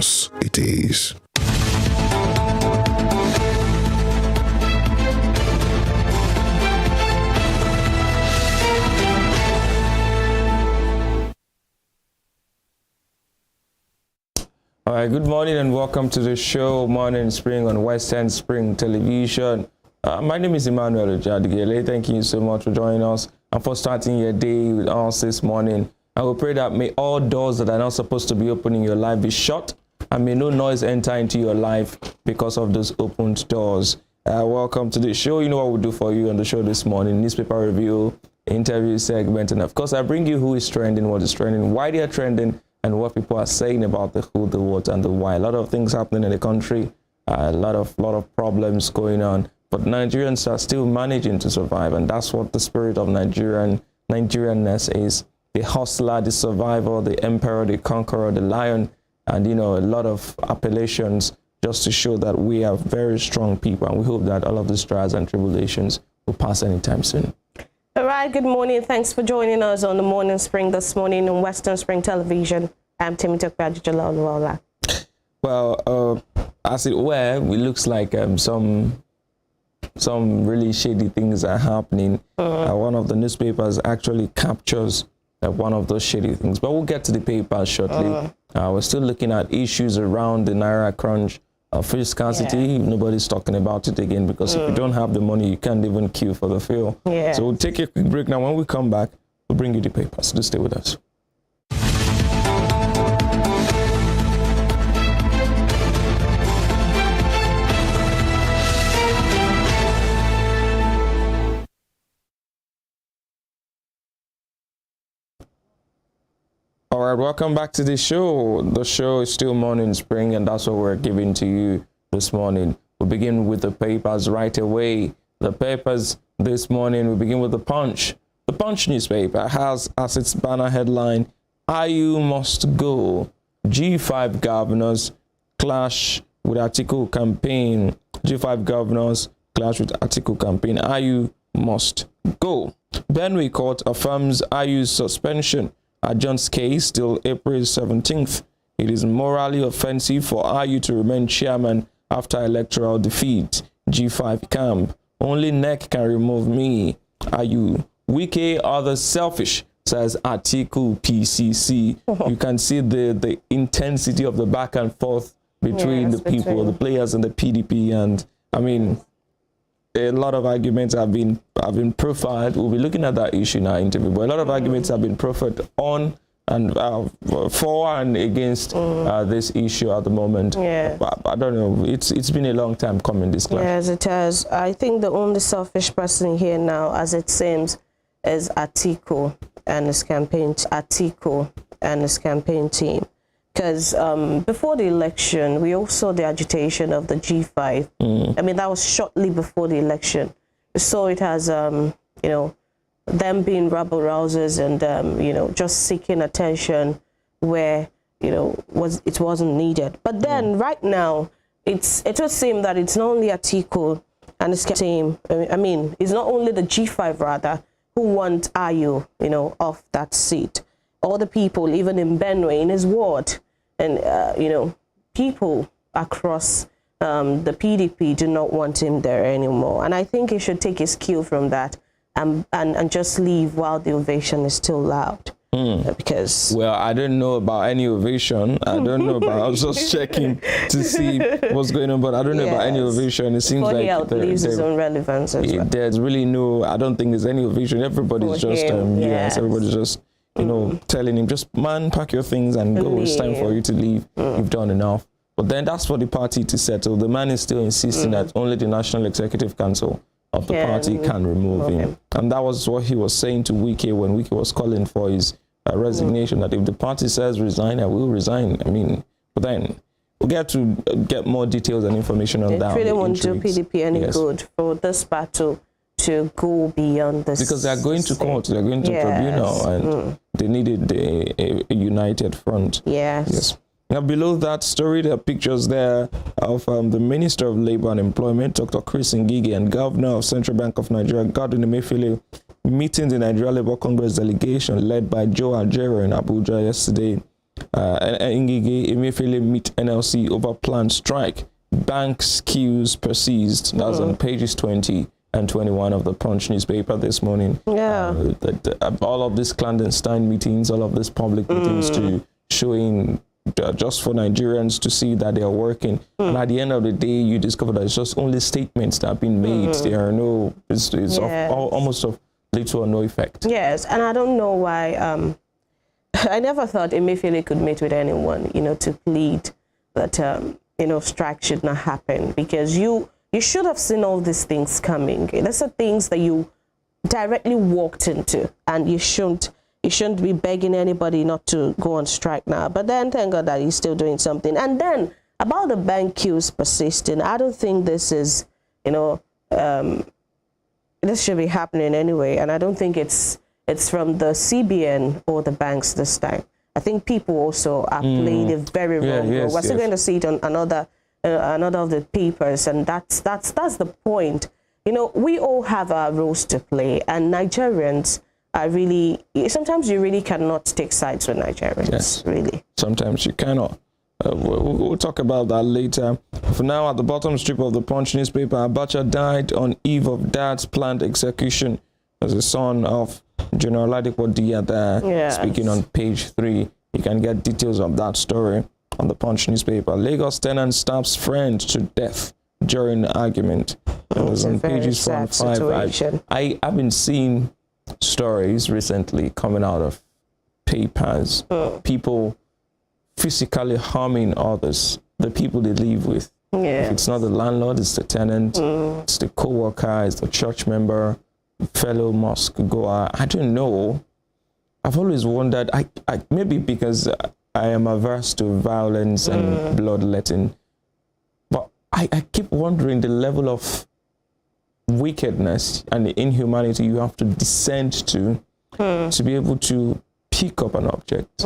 us it is. All right, good morning and welcome to the show Morning Spring on Western Spring Television. My name is Emmanuel Ojadigele. Thank you so much for joining us and for starting your day with us this morning. I will pray that may all doors that are not supposed to be open in your life be shut, and may no noise enter into your life because of those opened doors. Welcome to the show. You know what we'll do for you on the show this morning: newspaper review, interview segment, and of course I bring you who is trending, what is trending, why they are trending, and what people are saying about the who, the what, and the why. A lot of things happening in the country, a lot of problems going on, but Nigerians are still managing to survive, and that's what the spirit of Nigerianness is. The hustler, the survivor, the emperor, the conqueror, the lion, and a lot of appellations just to show that we are very strong people, and we hope that all of these trials and tribulations will pass anytime soon. All right, good morning. Thanks for joining us on the Morning Spring this morning on Western Spring Television. I'm Temitope Ajijola. Well, as it were, it looks like some really shady things are happening. One of the newspapers actually captures one of those shady things, but we'll get to the paper shortly. We're still looking at issues around the Naira crunch. Fuel scarcity, nobody's talking about it again, because if you don't have the money, you can't even queue for the fuel. So we'll take a quick break now. When we come back, we'll bring you the papers. Just stay with us. All right, welcome back to the show. The show is still Morning Spring, and that's what we're giving to you this morning. We'll begin with the papers right away. The papers this morning, we begin with the Punch. The Punch newspaper has as its banner headline, "IU must go. G5 governors clash with Atiku campaign." G5 governors clash with Atiku campaign. IU must go. Benue court affirms IU's suspension. Adjourns case till April 17th. It is morally offensive for IU to remain chairman after electoral defeat. G5 camp. Only neck can remove me. IU. Wike are the selfish, says Atiku PCC. You can see the intensity of the back and forth between the people, the players and the PDP. And I mean, a lot of arguments have been profiled. We'll be looking at that issue in our interview, but a lot of arguments have been profiled on and for and against this issue at the moment. I don't know. It's been a long time coming, this clash. Yes, it has. I think the only selfish person here now, as it seems, is Atiku and his campaign. Atiku and his campaign team. Because before the election, we all saw the agitation of the G5. I mean, that was shortly before the election. We saw it as, them being rabble-rousers and, just seeking attention where, it wasn't needed. But then right now, it would seem that it's not only Atiku and his team. I mean, it's not only the G5, rather, who want IU, off that seat. All the people, even in Benue, in his ward, and, people across the PDP do not want him there anymore. And I think he should take his cue from that and just leave while the ovation is still loud. Because... Well, I don't know about any ovation. I don't know about... I was just checking to see what's going on, but I don't know about any ovation. It seems like... he outlives his own relevance as well. There's really no... I don't think there's any ovation. Everybody's just... everybody's just... telling him, just, man, pack your things and go. It's time for you to leave. You've done enough. But then that's for the party to settle. The man is still insisting that only the National Executive Council of the party can remove him. And that was what he was saying to Wike when Wike was calling for his resignation, that if the party says resign, I will resign. I mean, but then we'll get more details and information on that. It really won't do PDP any good for this battle to go beyond this. Because they're going to court, they're going to tribunal, and they needed a united front. Yes. Now, below that story, there are pictures there of the Minister of Labor and Employment, Dr. Chris Ngige, and Governor of Central Bank of Nigeria, Godwin Emefiele, meeting the Nigeria Labour Congress delegation led by Joe Ajero in Abuja yesterday. Ngige Emefiele meet NLC over planned strike. Banks queues persist. That's on pages 20 and 21 of the Punch newspaper this morning. Yeah. All of these clandestine meetings, all of these public meetings to showing just for Nigerians to see that they are working. And at the end of the day, you discover that it's just only statements that have been made. There are no, it's almost of little or no effect. Yes, and I don't know why. I never thought Emefiele could meet with anyone, to plead that, strike should not happen, because you should have seen all these things coming. These are things that you directly walked into, and you shouldn't be begging anybody not to go on strike now. But then thank God that he's still doing something. And then about the bank queues persisting, I don't think this is, this should be happening anyway. And I don't think it's from the CBN or the banks this time. I think people also are playing a very wrong role. We're still going to see it on another of the papers, and that's the point. We all have our roles to play, and Nigerians are really, sometimes you really cannot take sides with Nigerians. Yes. Really. Sometimes you cannot. We'll talk about that later. For now, at the bottom strip of the Punch newspaper, Abacha died on eve of dad's planned execution as a son of General Ladipo Diada. Speaking on page 3, you can get details of that story on the Punch newspaper. Lagos tenant stabs friend to death during argument. It was on pages 4 and 5. I've been seeing stories recently coming out of papers. People physically harming others, the people they live with. If it's not the landlord, it's the tenant, it's the co-worker, it's the church member, fellow mosque goer. I don't know. I've always wondered, I maybe because I am averse to violence and bloodletting, but I keep wondering the level of wickedness and the inhumanity you have to descend to be able to pick up an object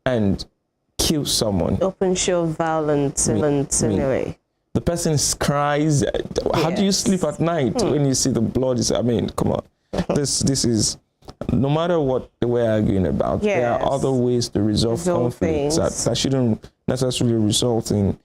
and kill someone. Open show violence anyway. The person cries. How do you sleep at night when you see the blood? Come on. This is, no matter what we're arguing about, there are other ways to resolve conflicts that shouldn't necessarily result in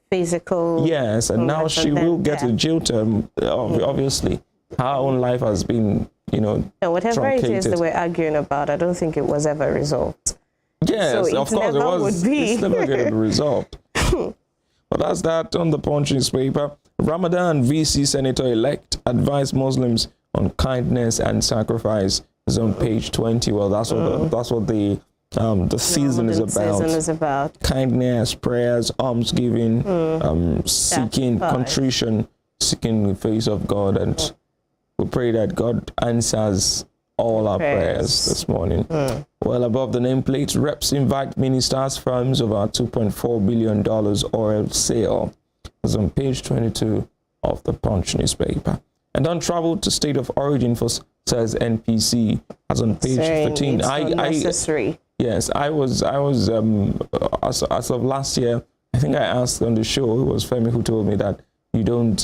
physical. Yes, and now she will get a jail term, obviously. Her own life has been, whatever truncated. it is that we're arguing about, I don't think it was ever resolved. Yes, so of course it was. It's never going to be resolved. But that's that on the Punch newspaper. Ramadan VC Senator-elect advised Muslims on kindness and sacrifice is on page 20. Well, that's what the season is about. Kindness, prayers, almsgiving, seeking contrition, seeking the face of God, and we pray that God answers all our prayers this morning. Well above the nameplate, reps invite ministers, firms over $2.4 billion oil sale. It's on page 22 of the Punch newspaper. And on travel to state of origin for, says NPC, as on page 13. Yes, I was as of last year, I think I asked on the show, it was Femi who told me that you don't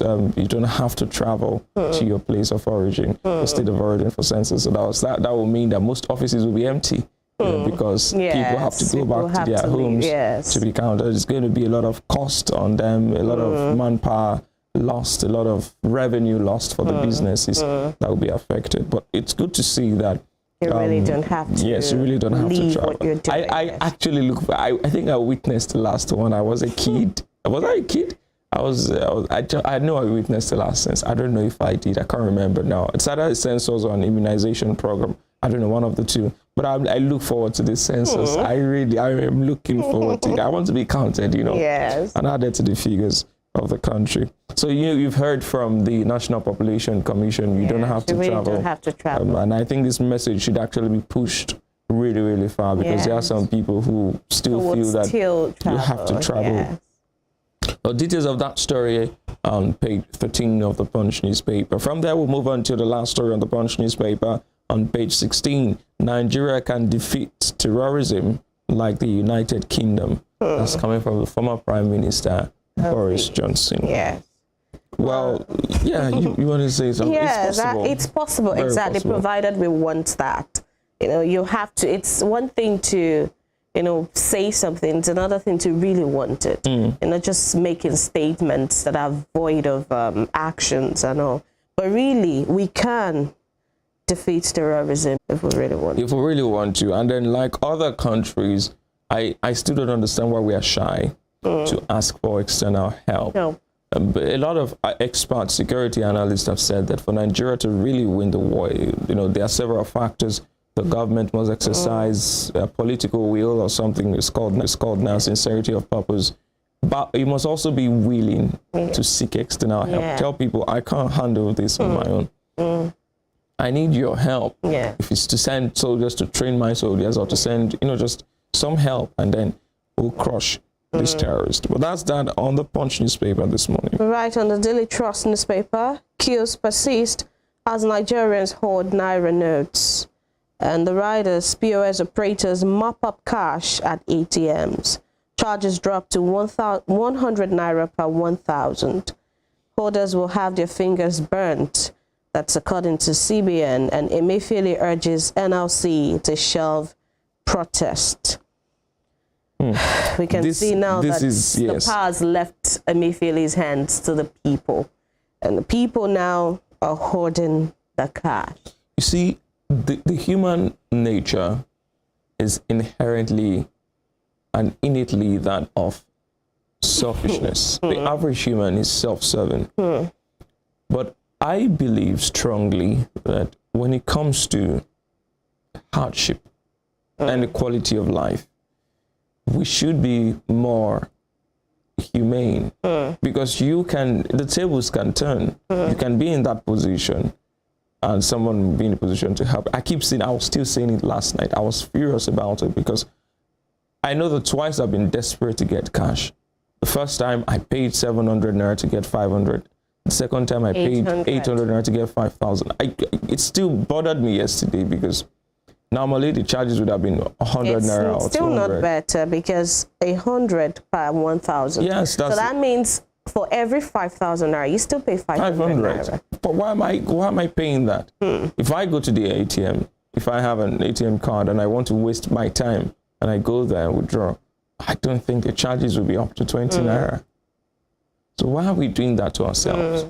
have to travel to your place of origin, the state of origin for census. So that will mean that most offices will be empty because people have to go back to their homes to be counted. There's going to be a lot of cost on them, a lot of manpower lost, a lot of revenue lost for the businesses that will be affected. But it's good to see that you really don't have to. Yes, you really don't have to travel. What you're doing. I actually I think I witnessed the last one. I was a kid. Was I a kid? I know I witnessed the last census. I don't know if I did. I can't remember now. It's either a census or an immunization program. I don't know, one of the two. But I look forward to this census. I am looking forward to it. I want to be counted, Yes. and added to the figures of the country. So you've heard from the National Population Commission. You don't have to travel. Don't have to travel. And I think this message should actually be pushed really, really far, because there are some people who still feel that you have to travel. Yes. The details of that story on page 13 of the Punch newspaper. From there, we'll move on to the last story on the Punch newspaper on page 16. Nigeria can defeat terrorism like the United Kingdom. That's coming from the former Prime Minister, Boris Johnson. Yes. Well, you want to say something? Yes, it's possible. Very exactly, possible. Provided we want that. You have to, it's one thing to, say something. It's another thing to really want it. Not just making statements that are void of actions and all. But really, we can defeat terrorism if we really want. If we really want to. And then, like other countries, I still don't understand why we are shy to ask for external help. No. But a lot of experts, security analysts have said that for Nigeria to really win the war, there are several factors. The government must exercise political will, or something it's called now sincerity of purpose. But you must also be willing to seek external help. Yeah. Tell people, I can't handle this on my own. I need your help. Yeah. If it's to send soldiers to train my soldiers, or to send, just some help, and then we'll crush this terrorist. But that's that on the Punch newspaper this morning. Right on the Daily Trust newspaper, queues persist as Nigerians hoard Naira notes. And the riders, POS operators mop up cash at ATMs. Charges drop to 100 Naira per 1,000. Holders will have their fingers burnt. That's according to CBN. And Emefiele urges NLC to shelve protest. We can see now that the power has left Emefiele's hands to the people. And the people now are hoarding the cash. You see, the human nature is inherently and innately that of selfishness. The average human is self-serving. But I believe strongly that when it comes to hardship and the quality of life, we should be more humane, because the tables can turn. You can be in that position and someone will be in a position to help. I was still saying it last night. I was furious about it because I know that twice I've been desperate to get cash. The first time I paid 700 Naira to get 500. The second time I paid 800 Naira to get 5,000. It still bothered me yesterday because normally the charges would have been 100 Naira or 200. It's still not better because 100 per 1,000. Yes, so that means for every 5,000 Naira, you still pay 500 Naira. But why am I paying that? If I go to the ATM, if I have an ATM card and I want to waste my time and I go there and withdraw, I don't think the charges will be up to 20 Naira. So why are we doing that to ourselves?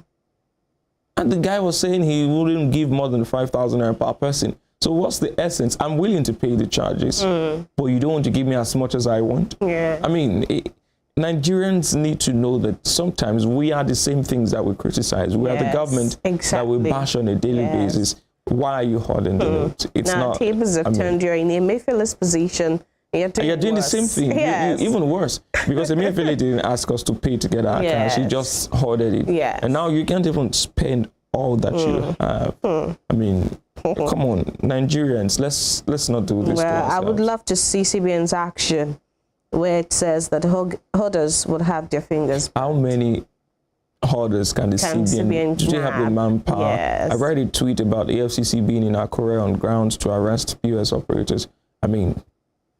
And the guy was saying he wouldn't give more than 5,000 Naira per person. So what's the essence? I'm willing to pay the charges, but you don't want to give me as much as I want? Yeah. I mean, Nigerians need to know that sometimes we are the same things that we criticize. We are the government that we bash on a daily basis. Why are you holding the note? It's now, not. Tables have turned. You're in Emefiele's position. You're doing the same thing. Yes. Even worse, because Emefiele didn't ask us to pay to get our cash. He just hoarded it. Yes. And now you can't even spend all that you have. I mean, come on, Nigerians, let's not do this to ourselves. I would love to see CBN's action where it says that hoarders would have their fingers. How many hoarders can the CBN do they have the manpower? Yes. I read a tweet about AFCC being in Akure on grounds to arrest POS operators. I mean,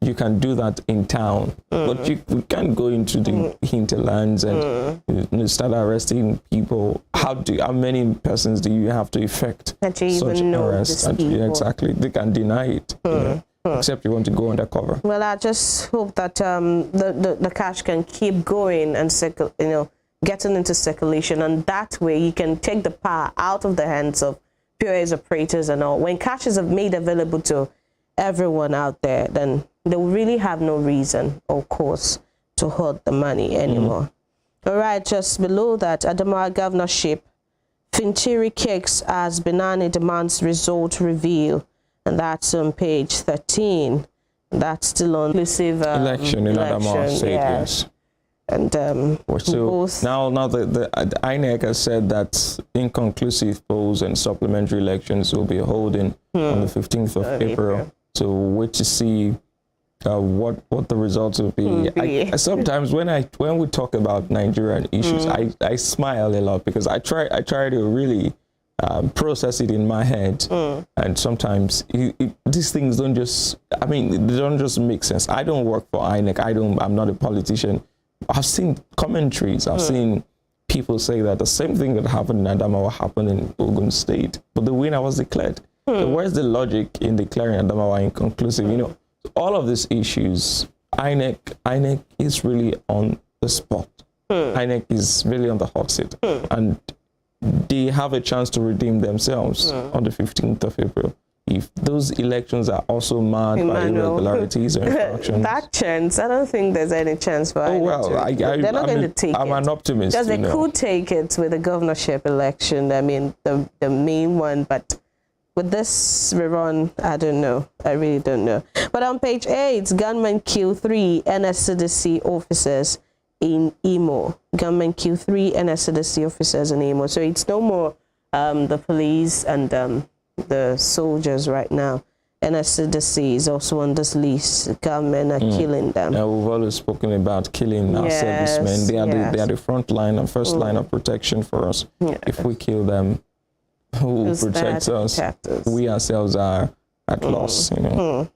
you can do that in town, but you can't go into the hinterlands and start arresting people. How many persons do you have to effect that you such even know arrest? Exactly, they can deny it, except you want to go undercover. Well, I just hope that the cash can keep going and getting into circulation, and that way you can take the power out of the hands of POS operators and all. When cash is made available to everyone out there, then they will really have no reason or cause to hoard the money anymore. All right, just below that, Adamawa governorship, Fintiri kicks as Benani demands result reveal, and that's on page 13. That's still on inclusive election in Adamawa State, yes. And now the INEC has said that inconclusive polls and supplementary elections will be holding on the 15th of April. So wait to see what the results will be. Sometimes when we talk about Nigerian issues, I smile a lot because I try to really process it in my head, and sometimes these things don't just they don't just make sense. I don't work for INEC. I'm not a politician. I've seen commentaries. I've seen people say that the same thing that happened in Adamawa happened in Ogun State, but the winner was declared. So where's the logic in declaring Adamawa inconclusive? All of these issues INEC is really on the spot. INEC is really on the hot seat, and they have a chance to redeem themselves on the 15th of April. If those elections are also marred by irregularities or infractions. That chance, I don't think there's any chance for Oh, well, they're not going to take it. I'm an optimist. Because they could take it with the governorship election, I mean, the main one, but with this rerun, I don't know. I really don't know. But on page 8, gunmen kill 3 NSCDC officers in Imo. Gunmen kill 3 NSCDC officers in Imo. So it's no more the police and the soldiers right now. NSCDC is also on this list. Gunmen are killing them. Now, we've always spoken about killing our servicemen. They are the front line and first line of protection for us. If we kill them, who protects us? We ourselves are at loss. You know.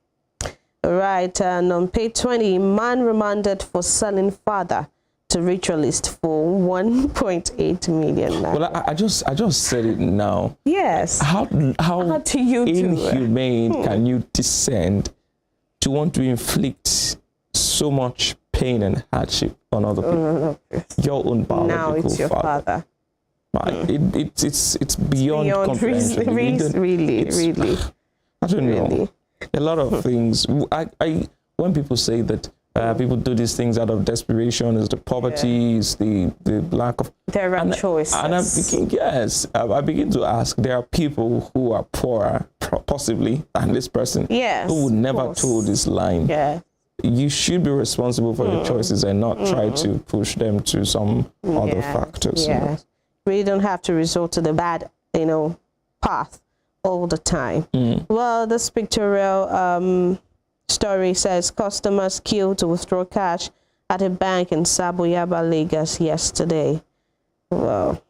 Right, and on page 20, man remanded for selling father to ritualist for 1.8 million. Well, I just said it now. Yes. How do you inhumane can you descend to want to inflict so much pain and hardship on other people? Your own biological now it's your father. It's beyond comprehension. Really. I don't know. A lot of things. When people say that people do these things out of desperation, is the poverty, is the lack of there are choices. And I begin to ask. There are people who are poorer, possibly, than this person. Yes, who would never told this line. Yeah. You should be responsible for your choices and not try to push them to some other factors. Yeah. You know? We don't have to resort to the bad, path all the time. Well, this pictorial story says customers queued to withdraw cash at a bank in Saboyaba, Lagos yesterday. Well,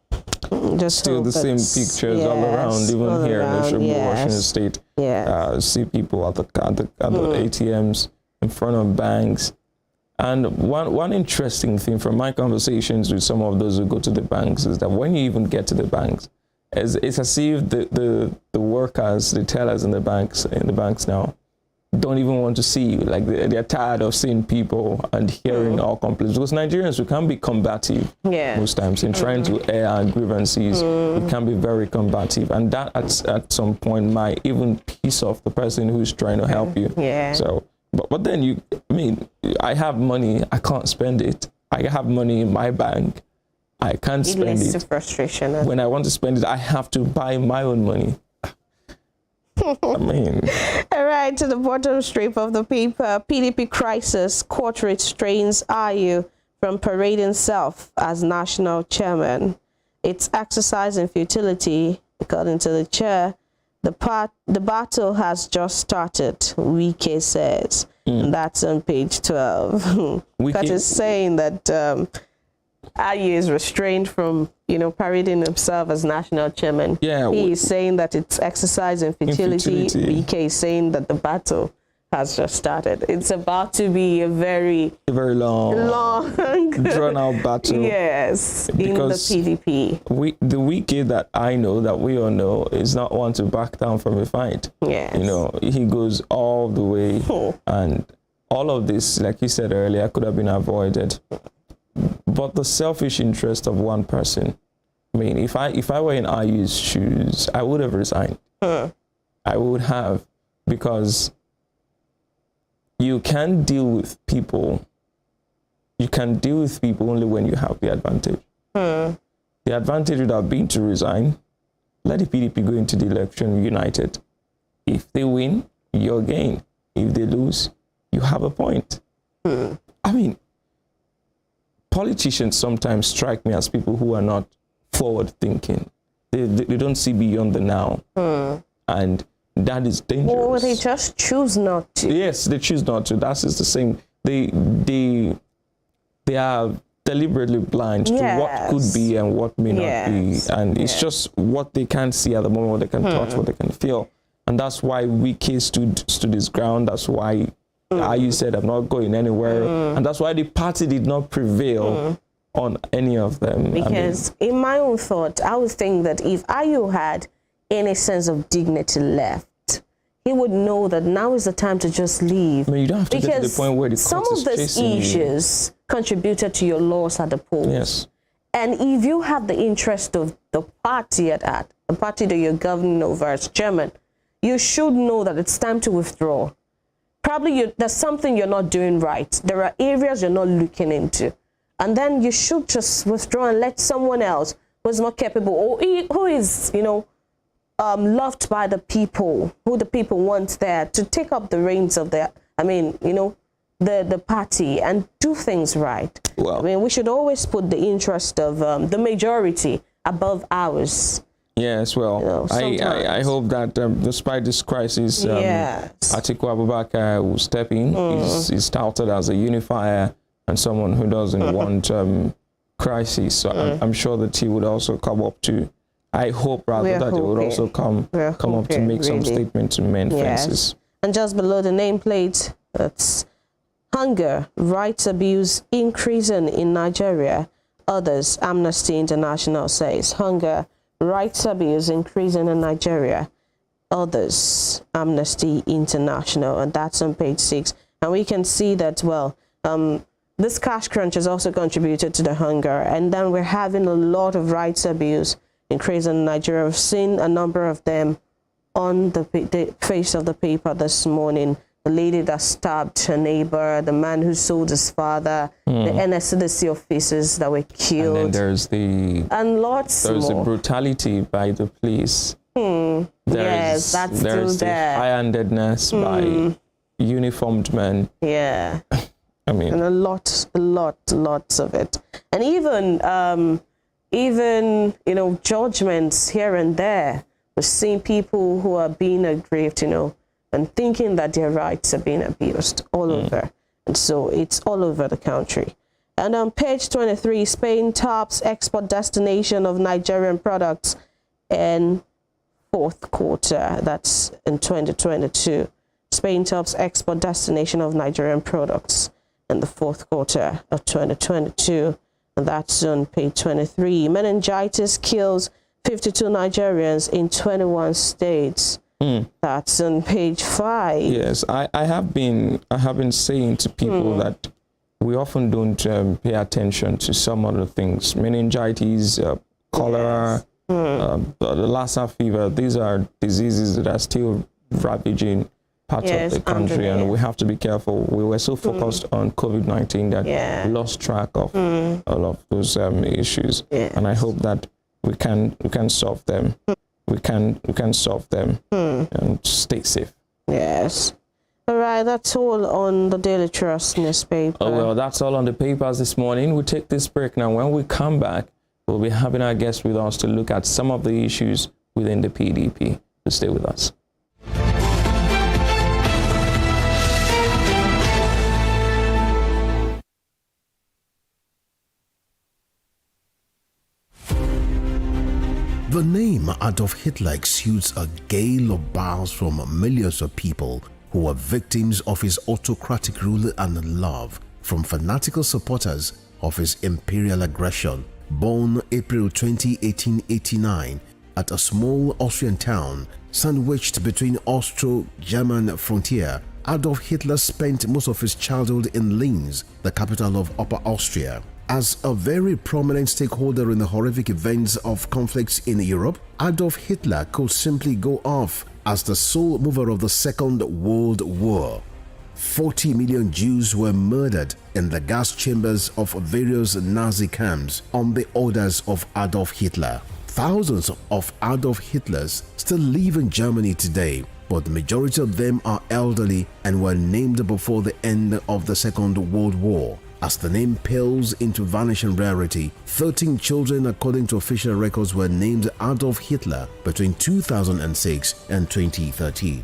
just still the same pictures all around, even here in Oshobo, Washington State. See people at the ATMs in front of banks. And one interesting thing from my conversations with some of those who go to the banks is that when you even get to the banks, it's as if the workers, the tellers in the banks now, don't even want to see you. Like they're tired of seeing people and hearing all complaints. Because Nigerians, we can be combative most times in trying to air our grievances. We can be very combative, and that at some point might even piss off the person who's trying to help you. So. But then I have money, I can't spend it. I have money in my bank, I can't spend it. It leads to frustration. When I want to spend it, I have to buy my own money. All right, to the bottom strip of the paper, PDP crisis, court restrains Ayu from parading self as national chairman. It's exercising futility, according to the chair. The battle has just started, Wike says. And that's on page 12. That is saying that Ayu is restrained from, parading himself as national chairman. He is saying that it's exercising futility. Wike is saying that the battle has just started. It's about to be a very long drawn out battle. Yes, in the PDP. The Wike that I know, that we all know, is not one to back down from a fight. Yes. He goes all the way, and all of this, like you said earlier, could have been avoided. But the selfish interest of one person. If I were in Ayu's shoes, I would have resigned. I would have, because you can deal with people. You can deal with people only when you have the advantage. The advantage would have been to resign. Let the PDP go into the election united. If they win, you're gain. If they lose, you have a point. Politicians sometimes strike me as people who are not forward thinking. They don't see beyond the now. And that is dangerous. Or they just choose not to. Yes, they choose not to. That is the same. They are deliberately blind to what could be and what may not be. And it's just what they can't see at the moment, what they can touch, what they can feel. And that's why Wike stood his ground. That's why Ayu said, I'm not going anywhere. And that's why the party did not prevail on any of them. Because in my own thought, I would think that if Ayu had any sense of dignity left, he would know that now is the time to just leave. I mean, you don't have to get to the point where the some court of is these chasing you. issues contributed to your loss at the polls. Yes. And if you have the interest of the party at heart, the party that you're governing over as chairman, you should know that it's time to withdraw. Probably there's something you're not doing right. There are areas you're not looking into. And then you should just withdraw and let someone else who's more capable or who is, loved by the people, who the people want there to take up the reins of the party and do things right. Well, I mean, we should always put the interest of the majority above ours. Yes, well, I hope that despite this crisis, Atiku Abubakar will step in. He's touted as a unifier and someone who doesn't want crisis. So I'm sure that he would also come up to, I hope rather that he would also come up to make some statement to mend fences. And just below the nameplate, that's hunger, rights abuse increasing in Nigeria. Others, Amnesty International says, hunger, rights abuse increasing in Nigeria. Others, Amnesty International, and that's on page 6. And we can see that, this cash crunch has also contributed to the hunger. And then we're having a lot of rights abuse increasing in Nigeria. We've seen a number of them on the face of the paper this morning. The lady that stabbed her neighbor, the man who sold his father, the NSCDC officers that were killed. And then there's the brutality by the police. Yes, that's still the there. high-handedness by uniformed men. Yeah. I mean, and lots of it. And even judgments here and there. We're seeing people who are being aggrieved, and thinking that their rights are being abused all over. And so it's all over the country. And on page 23, Spain tops export destination of Nigerian products in fourth quarter. That's in 2022. Spain tops export destination of Nigerian products in the fourth quarter of 2022. And that's on page 23. Meningitis kills 52 Nigerians in 21 states. That's on page 5. Yes, I have been saying to people that we often don't pay attention to some other things. Meningitis, cholera, the Lassa fever. These are diseases that are still ravaging parts of the country, and we have to be careful. We were so focused on COVID-19 that we lost track of all of those issues. And I hope that we can solve them. We can solve them and stay safe. Yes. All right, that's all on the Daily Trust newspaper. Oh, well, that's all on the papers this morning. We'll take this break now. When we come back, we'll be having our guests with us to look at some of the issues within the PDP. So stay with us. The name Adolf Hitler exudes a gale of bile from millions of people who were victims of his autocratic rule and love, from fanatical supporters of his imperial aggression. Born April 20, 1889, at a small Austrian town sandwiched between Austro-German frontier, Adolf Hitler spent most of his childhood in Linz, the capital of Upper Austria. As a very prominent stakeholder in the horrific events of conflicts in Europe, Adolf Hitler could simply go off as the sole mover of the Second World War. 40 million Jews were murdered in the gas chambers of various Nazi camps on the orders of Adolf Hitler. Thousands of Adolf Hitlers still live in Germany today, but the majority of them are elderly and were named before the end of the Second World War. As the name pales into vanishing rarity, 13 children, according to official records, were named Adolf Hitler between 2006 and 2013.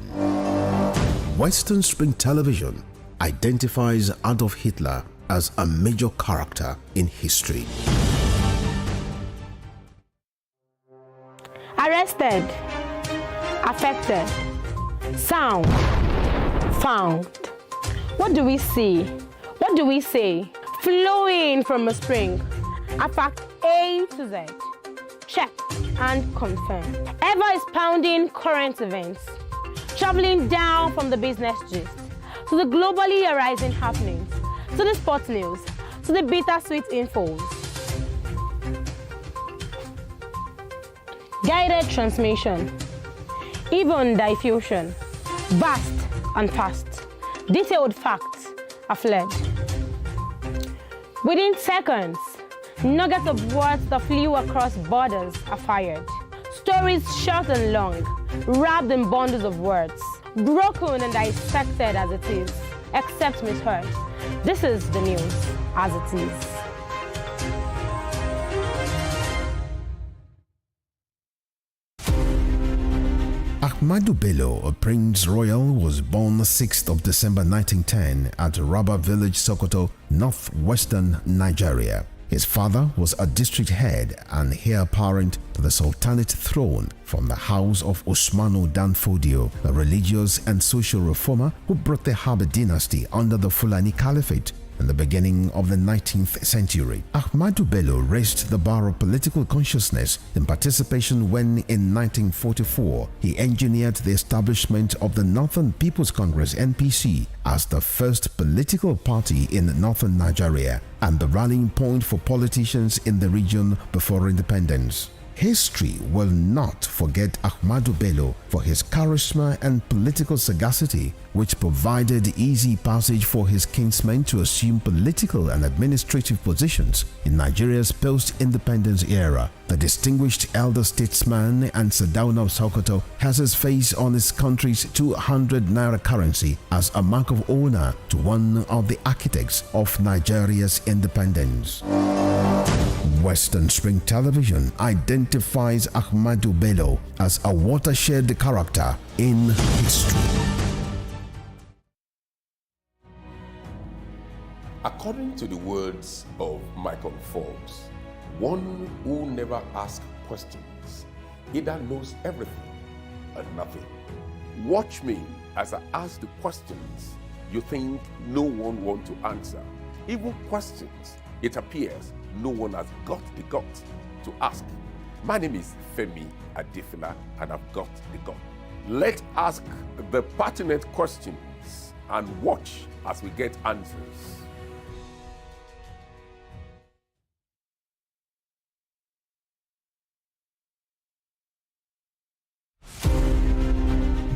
Western Spring Television identifies Adolf Hitler as a major character in history. Arrested, affected, sound, found. What do we see? What do we say? Flowing from a spring. A fact A to Z. Check and confirm. Ever is pounding current events. Traveling down from the business gist to the globally arising happenings, to the sports news, to the bittersweet infos. Guided transmission, even diffusion, vast and fast. Detailed facts are fled. Within seconds, nuggets of words that flew across borders are fired. Stories short and long, wrapped in bundles of words, broken and dissected as it is, except misheard. This is the news as it is. Ahmadu Bello, a Prince Royal, was born 6th of December 1910 at Raba Village, Sokoto, northwestern Nigeria. His father was a district head and heir apparent to the Sultanate throne from the house of Usmanu Dan Fodio, a religious and social reformer who brought the Habib dynasty under the Fulani Caliphate in the beginning of the 19th century. Ahmadu Bello raised the bar of political consciousness in participation when, in 1944, he engineered the establishment of the Northern People's Congress (NPC) as the first political party in northern Nigeria and the rallying point for politicians in the region before independence. History will not forget Ahmadu Bello for his charisma and political sagacity, which provided easy passage for his kinsmen to assume political and administrative positions in Nigeria's post-independence era. The distinguished elder statesman and Sardauna of Sokoto has his face on his country's 200 naira currency as a mark of honor to one of the architects of Nigeria's independence. Western Spring Television identifies Ahmadu Bello as a watershed character in history. According to the words of Michael Forbes, one who never asks questions either knows everything or nothing. Watch me as I ask the questions you think no one wants to answer. Even questions it appears no one has got the guts to ask. My name is Femi Adefila and I've got the gut. Let's ask the pertinent questions and watch as we get answers.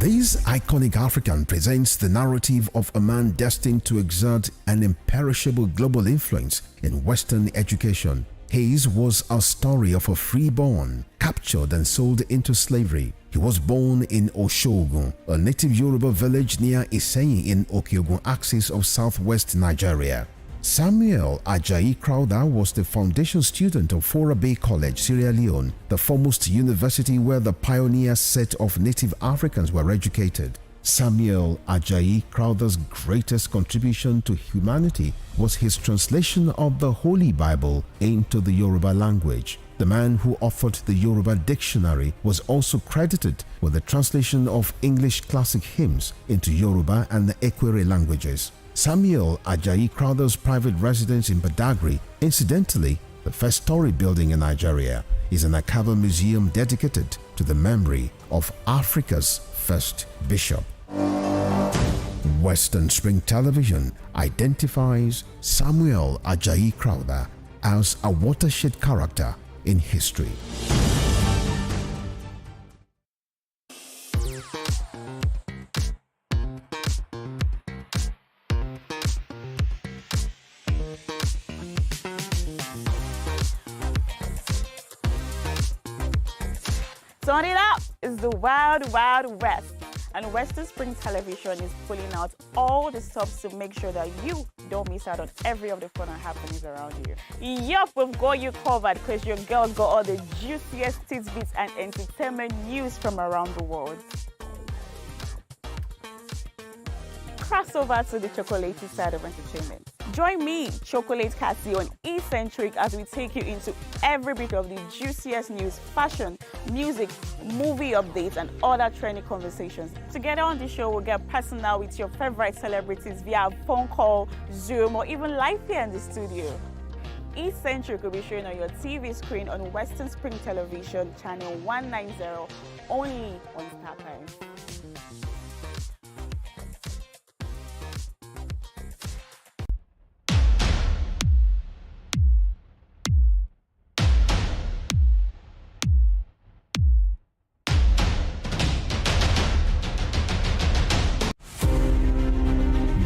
This iconic African presents the narrative of a man destined to exert an imperishable global influence in Western education. His was a story of a freeborn, captured and sold into slavery. He was born in Oshogun, a native Yoruba village near Iseyin in Okeogun axis of southwest Nigeria. Samuel Ajayi Crowther was the foundation student of Fora Bay College, Sierra Leone, the foremost university where the pioneer set of native Africans were educated. Samuel Ajayi Crowther's greatest contribution to humanity was his translation of the Holy Bible into the Yoruba language. The man who authored the Yoruba dictionary was also credited with the translation of English classic hymns into Yoruba and the Ekwere languages. Samuel Ajayi Crowther's private residence in Badagry, incidentally the first story building in Nigeria, is an archival museum dedicated to the memory of Africa's first bishop. Western Spring Television identifies Samuel Ajayi Crowther as a watershed character in history. Turn it up! It's the Wild Wild West, and Western Spring Television is pulling out all the stops to make sure that you don't miss out on every of the fun and happenings around you. Yup, we've got you covered because your girl got all the juiciest tidbits and entertainment news from around the world. Cross over to the chocolatey side of entertainment. Join me, Chocolate Cassie, on Eccentric as we take you into every bit of the juiciest news, fashion, music, movie updates, and other trending conversations. Together on the show, we'll get personal with your favorite celebrities via phone call, Zoom, or even live here in the studio. Eccentric will be shown on your TV screen on Western Spring Television, channel 190, only on StarTimes.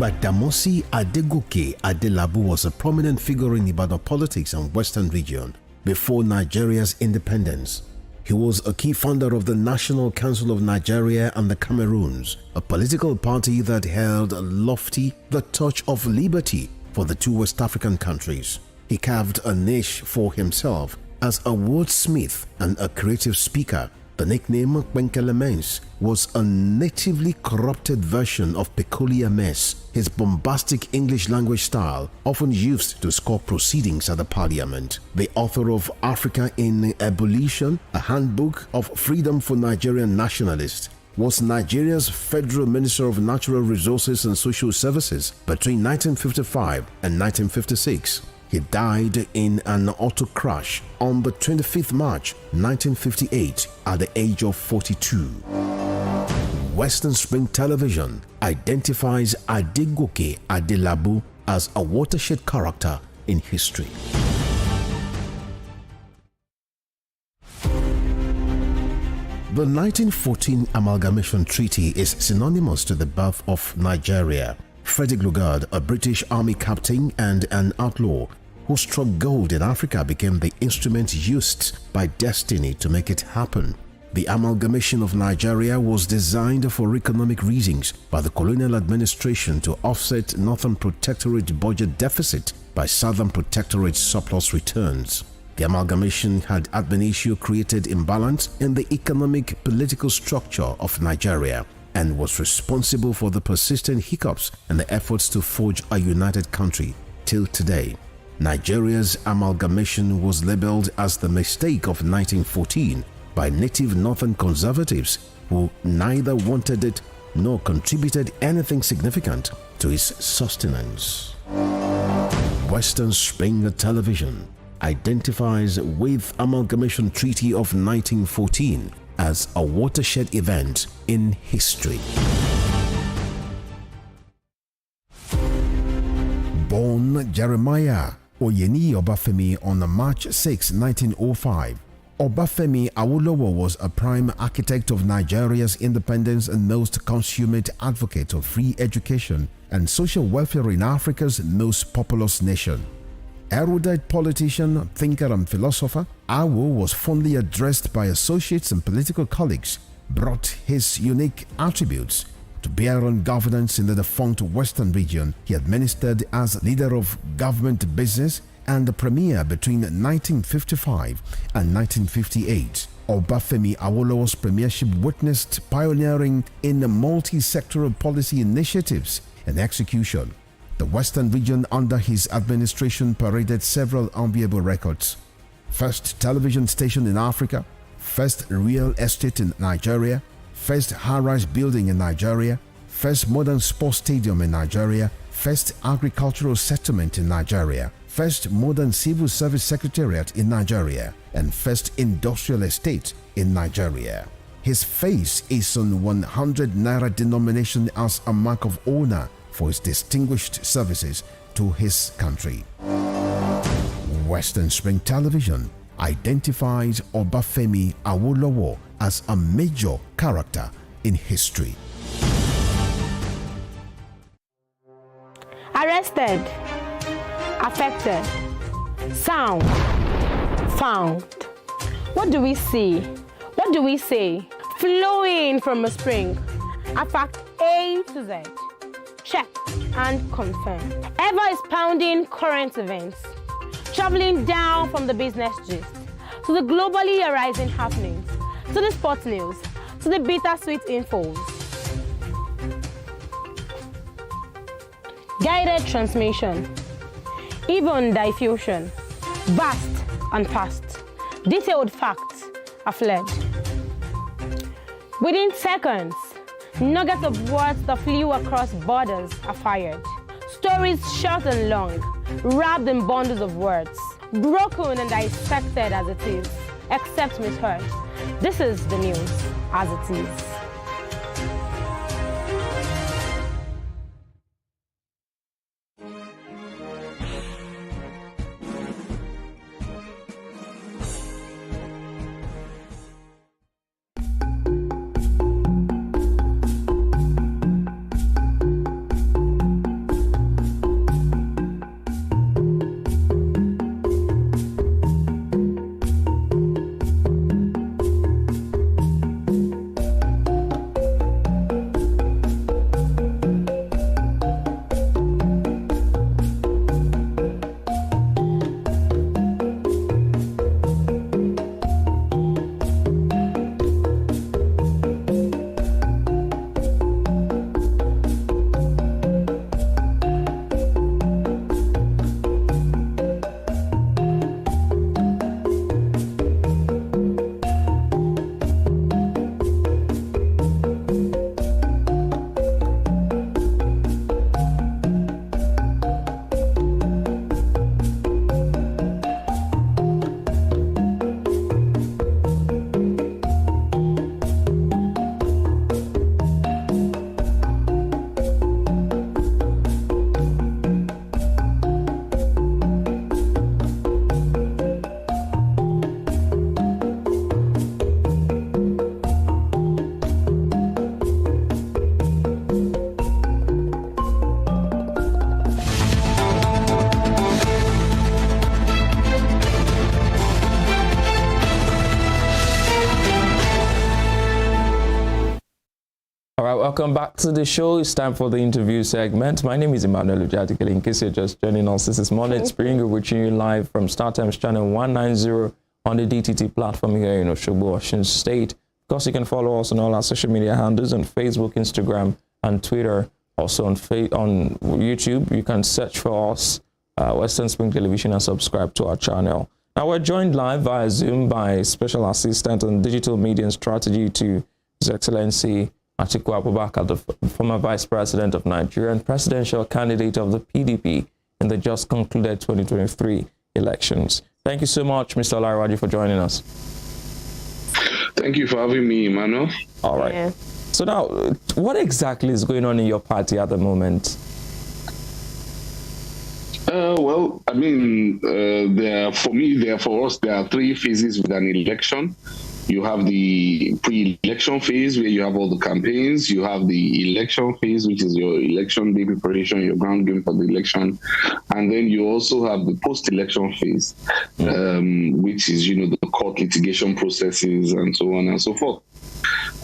Gbadamosi Adegoke Adelabu was a prominent figure in Ibadan politics and Western region before Nigeria's independence. He was a key founder of the National Council of Nigeria and the Cameroons, a political party that held lofty the torch of liberty for the two West African countries. He carved a niche for himself as a wordsmith and a creative speaker. The nickname Kwenkele was a natively corrupted version of peculiar mess, his bombastic English language style often used to score proceedings at the parliament. The author of Africa in Ebullition, a handbook of freedom for Nigerian nationalists, was Nigeria's Federal Minister of Natural Resources and Social Services between 1955 and 1956. He died in an auto crash on the 25th March 1958 at the age of 42. Western Spring Television identifies Adegoke Adelabu as a watershed character in history. The 1914 Amalgamation Treaty is synonymous to the birth of Nigeria. Frederick Lugard, a British Army captain and an outlaw who struck gold in Africa, became the instrument used by destiny to make it happen. The amalgamation of Nigeria was designed for economic reasons by the colonial administration to offset Northern Protectorate budget deficit by Southern Protectorate surplus returns. The amalgamation had ad initio created imbalance in the economic political structure of Nigeria and was responsible for the persistent hiccups and the efforts to forge a united country till today. Nigeria's amalgamation was labeled as the mistake of 1914 by native northern conservatives who neither wanted it nor contributed anything significant to its sustenance. Western Spring Television identifies with Amalgamation Treaty of 1914 as a watershed event in history. Born Jeremiah Oyeni Obafemi on March 6, 1905, Obafemi Awolowo was a prime architect of Nigeria's independence and most consummate advocate of free education and social welfare in Africa's most populous nation. Erudite politician, thinker and philosopher, Awo was fondly addressed by associates and political colleagues, brought his unique attributes to bear on governance in the defunct Western region. He administered as leader of government business and the premier between 1955 and 1958. Obafemi Awolowo's premiership witnessed pioneering in multi-sectoral policy initiatives and execution. The Western region under his administration paraded several enviable records. First television station in Africa, first real estate in Nigeria, first high-rise building in Nigeria, first modern sports stadium in Nigeria, first agricultural settlement in Nigeria, first modern civil service secretariat in Nigeria, and first industrial estate in Nigeria. His face is on 100 naira denomination as a mark of honor for his distinguished services to his country. Western Spring Television identifies Obafemi Awolowo as a major character in history. Arrested, affected, sound, found. What do we see? What do we say? Flowing from a spring. A fact A to Z. Check and confirm. Ever expounding current events. Traveling down from the business gist to the globally arising happenings, to the sports news, to the bittersweet infos. Guided transmission, even diffusion, vast and past, detailed facts are fled. Within seconds, nuggets of words that flew across borders are fired. Stories short and long, wrapped in bundles of words, broken and dissected as it is, except misheard. This is the news as it is. Welcome back to the show. It's time for the interview segment. My name is Emmanuel Ujatikele. In case you're just joining us, this is Morning Spring. We're reaching you live from StarTimes channel 190 on the DTT platform here in Osogbo, Osun State. Of course, you can follow us on all our social media handles on Facebook, Instagram, and Twitter. Also on YouTube, you can search for us, Western Spring Television, and subscribe to our channel. Now, we're joined live via Zoom by Special Assistant on Digital Media and Strategy to His Excellency Atiku Abubakar, the former Vice President of Nigeria and presidential candidate of the PDP in the just concluded 2023 elections. Thank you so much, Mr. Olariwaju, for joining us. Thank you for having me, Emmanuel. All right. Yeah. So now, what exactly is going on in your party at the moment? Well, I mean, for us, there are three phases with an election. You have the pre-election phase where you have all the campaigns. You have the election phase, which is your election day preparation, your ground game for the election. And then you also have the post-election phase, which is, the court litigation processes and so on and so forth.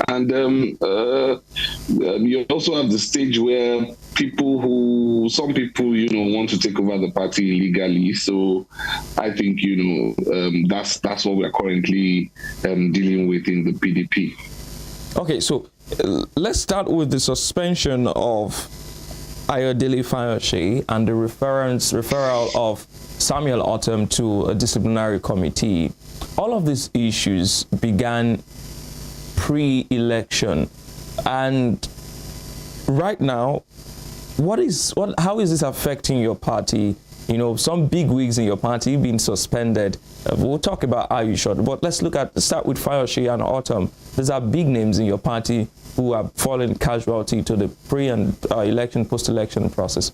And you also have the stage where some people, want to take over the party illegally. So I think, that's what we're currently dealing with in the PDP. Okay, so let's start with the suspension of Ayodele Fayose and the referral of Samuel Otom to a disciplinary committee. All of these issues began pre-election, and right now, how is this affecting your party? Some big wigs in your party being suspended. We'll talk about Ayu short, but let's start with Fayose and Otom. These are big names in your party who have fallen casualty to the pre and election, post-election process.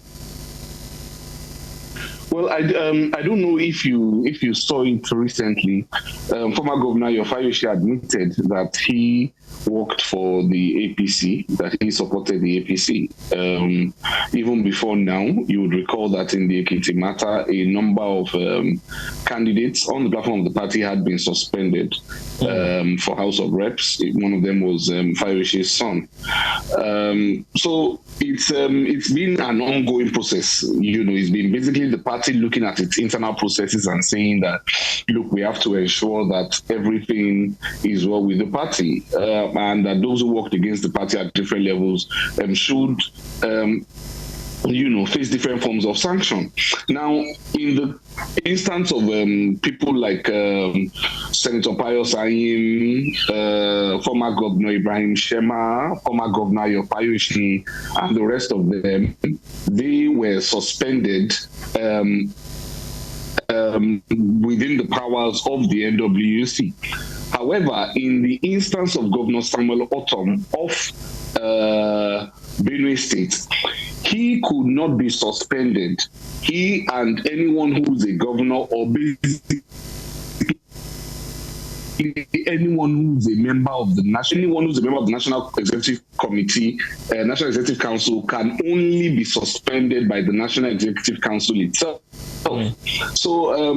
Well, I don't know if you saw it recently. Former Governor Fayose admitted that he worked for the APC, that he supported the APC. Even before now, you would recall that in the Ekiti matter, a number of candidates on the platform of the party had been suspended for House of Reps. One of them was Fayose's son. So it's been an ongoing process. It's been basically the party looking at its internal processes and saying that, look, we have to ensure that everything is well with the party, and that those who worked against the party at different levels should face different forms of sanction. Now, in the instance of people like Senator Pius Ayim, former Governor Ibrahim Shema, former Governor Fayose, and the rest of them, they were suspended within the powers of the NWC. However, in the instance of Governor Samuel Otom of Benue State, he could not be suspended. He and anyone who is a governor or basically anyone who is a member of the National Executive Committee, National Executive Council, can only be suspended by the National Executive Council itself. So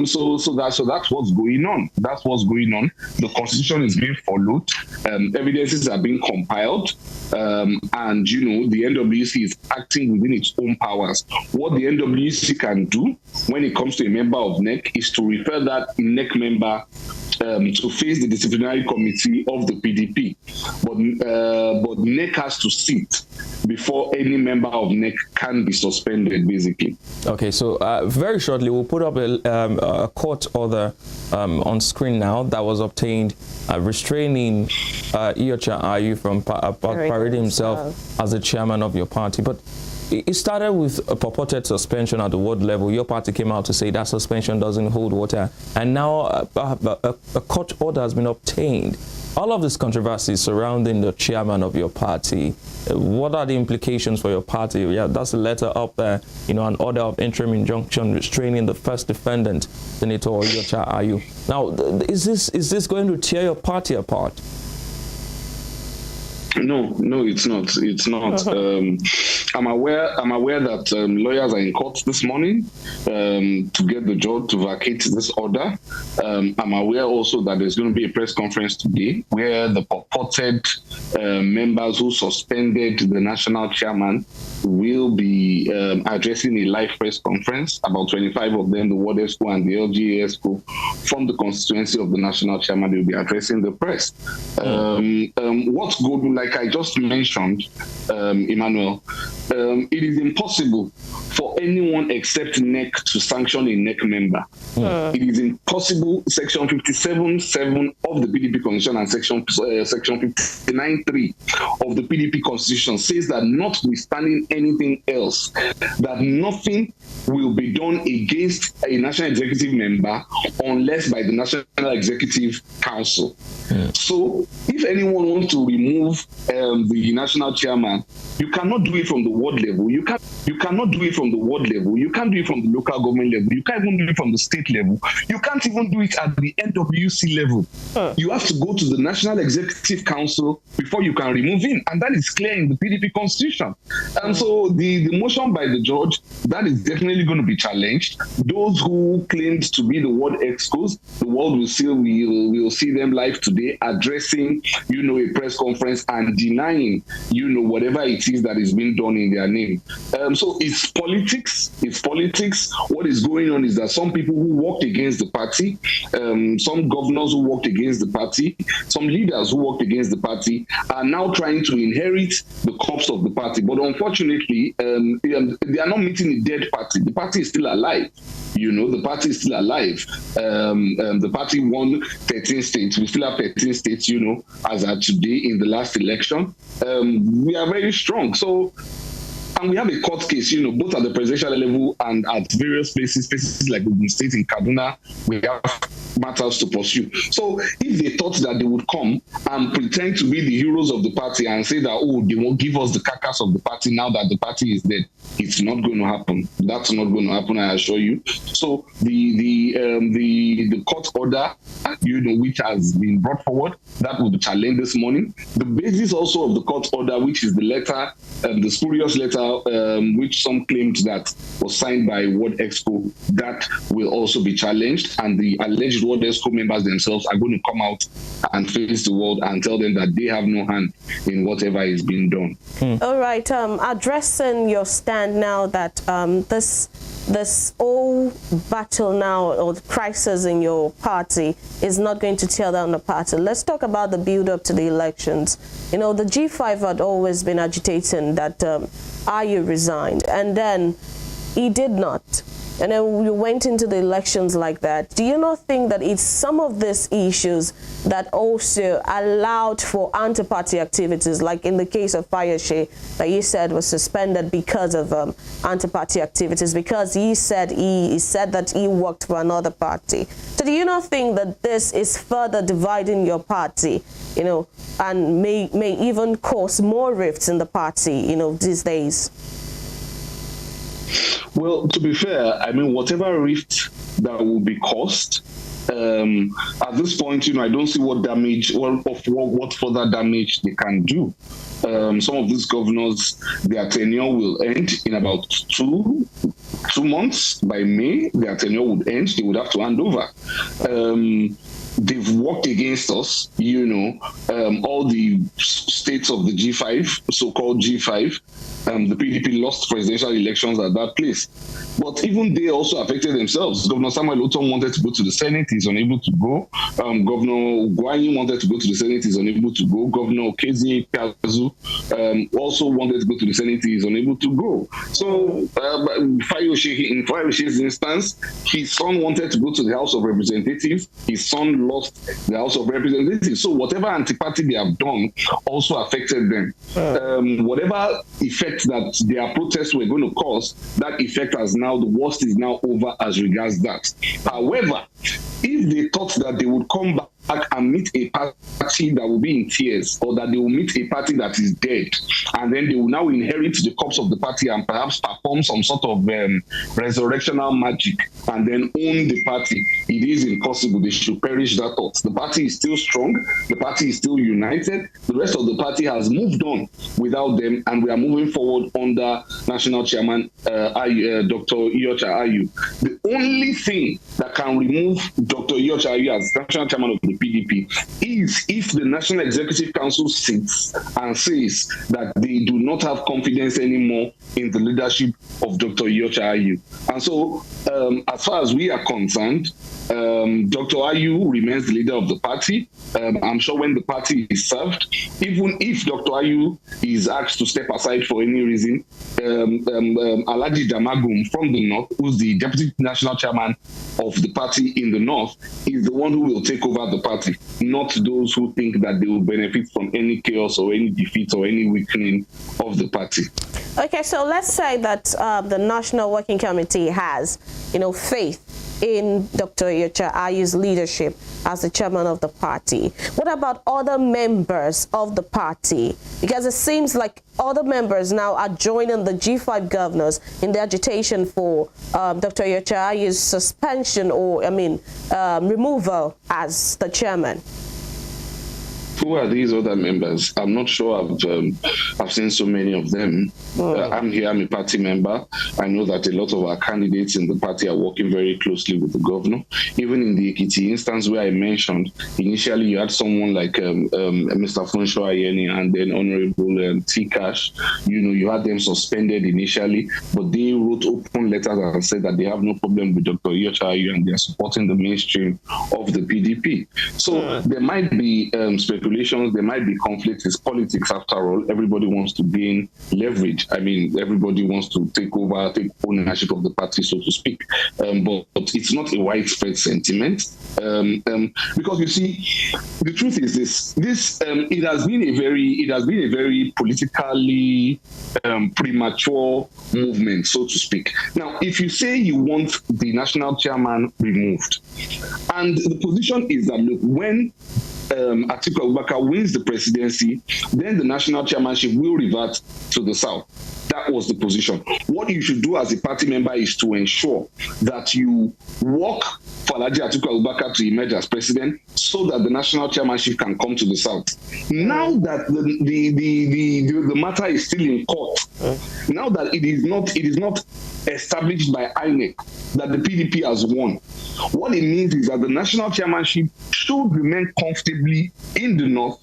that's what's going on. That's what's going on. The Constitution is being followed. Evidences are being compiled. And the NWC is acting within its own powers. What the NWC can do when it comes to a member of NEC is to refer that NEC member to face the disciplinary committee of the PDP. But NEC has to sit before any member of NEC can be suspended, basically. Okay, so very shortly, we'll put up a court order on screen now that was obtained restraining Iyorchia Ayu from parading himself as the chairman of your party. But it started with a purported suspension at the ward level. Your party came out to say that suspension doesn't hold water. And now a court order has been obtained. All of these controversies surrounding the chairman of your party, what are the implications for your party? Yeah, that's a letter up there, an order of interim injunction restraining the first defendant, Senator Iyorchia Ayu. Now, is this going to tear your party apart? No, it's not. It's not. I'm aware that lawyers are in court this morning to get the judge to vacate this order. I'm aware also that there's going to be a press conference today where the purported members who suspended the national chairman will be addressing a live press conference. About 25 of them, the Ward EXCO and the LGA EXCO, from the constituency of the national chairman, they will be addressing the press. What's good, like I just mentioned, Emmanuel, it is impossible for anyone except NEC to sanction a NEC member. It is impossible. Section 57(7) of the PDP Constitution and Section 59(3) of the PDP Constitution says that notwithstanding anything else, that nothing will be done against a national executive member unless by the National Executive Council. So if anyone wants to remove the national chairman, you cannot do it from the ward level. You cannot do it from the ward level. You can't do it from the local government level. You can't even do it from the state level. You can't even do it at the NWC level. You have to go to the National Executive Council before you can remove him, and that is clear in the PDP Constitution. And so the motion by the judge, that is definitely going to be challenged. Those who claimed to be the Ward EXCOs, the world will see them live today addressing, a press conference and denying, whatever it is that is being done in their name. So it's politics. It's politics. What is going on is that some people who worked against the party, some governors who worked against the party, some leaders who worked against the party are now trying to inherit the corpse of the party. But unfortunately, they are not meeting a dead party. The party is still alive. The party is still alive. The party won 13 states. We still have 13 states, as at today in the last election. We are very strong. So, and we have a court case, both at the presidential level and at various places like Ogun State in Kaduna, we have matters to pursue. So if they thought that they would come and pretend to be the heroes of the party and say that, they won't give us the carcass of the party now that the party is dead, it's not going to happen. That's not going to happen, I assure you. So the court order, which has been brought forward, that will be challenged this morning. The basis also of the court order, which is the letter, the spurious letter, which some claimed that was signed by Ward EXCO, that will also be challenged, and the alleged Ward EXCO members themselves are going to come out and face the world and tell them that they have no hand in whatever is being done. All right, addressing your stand now that this whole battle now, or crisis in your party, is not going to tear down the party. Let's talk about the build-up to the elections. The G5 had always been agitating that Ayu resigned, and then he did not. And then we went into the elections like that. Do you not think that it's some of these issues that also allowed for anti-party activities, like in the case of Fayose, that you said was suspended because of anti-party activities, because he said that he worked for another party? So do you not think that this is further dividing your party, and may even cause more rifts in the party, these days? Well, to be fair, whatever rift that will be caused, at this point, I don't see what further damage they can do. Some of these governors, their tenure will end in about two months. By May, their tenure would end. They would have to hand over. They've worked against us, all the states of the G5, so-called G5. The PDP lost presidential elections at that place. But even they also affected themselves. Governor Samuel Otom wanted to go to the Senate, he's unable to go. Governor Ugwuanyi wanted to go to the Senate, he's unable to go. Governor Okezie Ikpeazu also wanted to go to the Senate, he's unable to go. So Fayose, in Fayose's instance, his son wanted to go to the House of Representatives, his son lost the House of Representatives. So whatever anti-party they have done also affected them. Whatever effect that their protests were going to cause, that effect has now, the worst is now over as regards that. However, if they thought that they would come back back and meet a party that will be in tears, or that they will meet a party that is dead, and then they will now inherit the corpse of the party and perhaps perform some sort of resurrectional magic and then own the party. It is impossible. They should perish that thought. The party is still strong. The party is still united. The rest of the party has moved on without them, and we are moving forward under National Chairman Dr. Iyorchia Ayu. The only thing that can remove Dr. Iyorchia Ayu as National Chairman of the PDP is if the National Executive Council sits and says that they do not have confidence anymore in the leadership of Dr. Iyorchia Ayu. And so, as far as we are concerned, Dr. Ayu remains the leader of the party. I'm sure when the party is served, even if Dr. Ayu is asked to step aside for any reason, Alhaji Damagum from the North, who's the deputy national chairman of the party in the North, is the one who will take over the party, not those who think that they will benefit from any chaos or any defeat or any weakening of the party. Okay, so let's say that the National Working Committee has, faith in Dr. Iyorchia Ayu's leadership as the chairman of the party. What about other members of the party? Because it seems like other members now are joining the G5 governors in the agitation for Dr. Iyorchia Ayu's suspension or, removal as the chairman. Who are these other members? I'm not sure I've seen so many of them. I'm a party member. I know that a lot of our candidates in the party are working very closely with the governor. Even in the Ekiti instance where I mentioned, initially you had someone like Mr. Funsho Ayeni and then Honorable T. Cash. You had them suspended initially, but they wrote open letters and said that they have no problem with Dr. Iyorchia Ayu and they are supporting the mainstream of the PDP. So there might be speculation. There might be conflicts. It's politics after all. Everybody wants to gain leverage. Everybody wants to take ownership of the party, so to speak. But it's not a widespread sentiment. Because you see, the truth is this it has been a very politically premature movement, so to speak. Now, if you say you want the national chairman removed, and the position is that, look, when Atiku Abubakar wins the presidency, then the national chairmanship will revert to the South. That was the position. What you should do as a party member is to ensure that you work for Alhaji Atiku Abubakar to emerge as president so that the national chairmanship can come to the South. Now that the matter is still in court, now that it is not established by INEC that the PDP has won, what it means is that the national chairmanship should remain comfortably in the North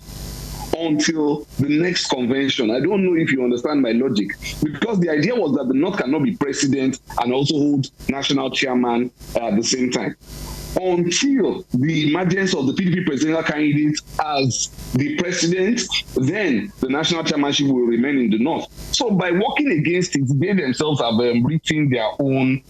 until the next convention. I don't know if you understand my logic, because the idea was that the North cannot be president and also hold national chairman at the same time. Until the emergence of the PDP presidential candidate as the president, then the national chairmanship will remain in the North. So by working against it, they themselves have written their own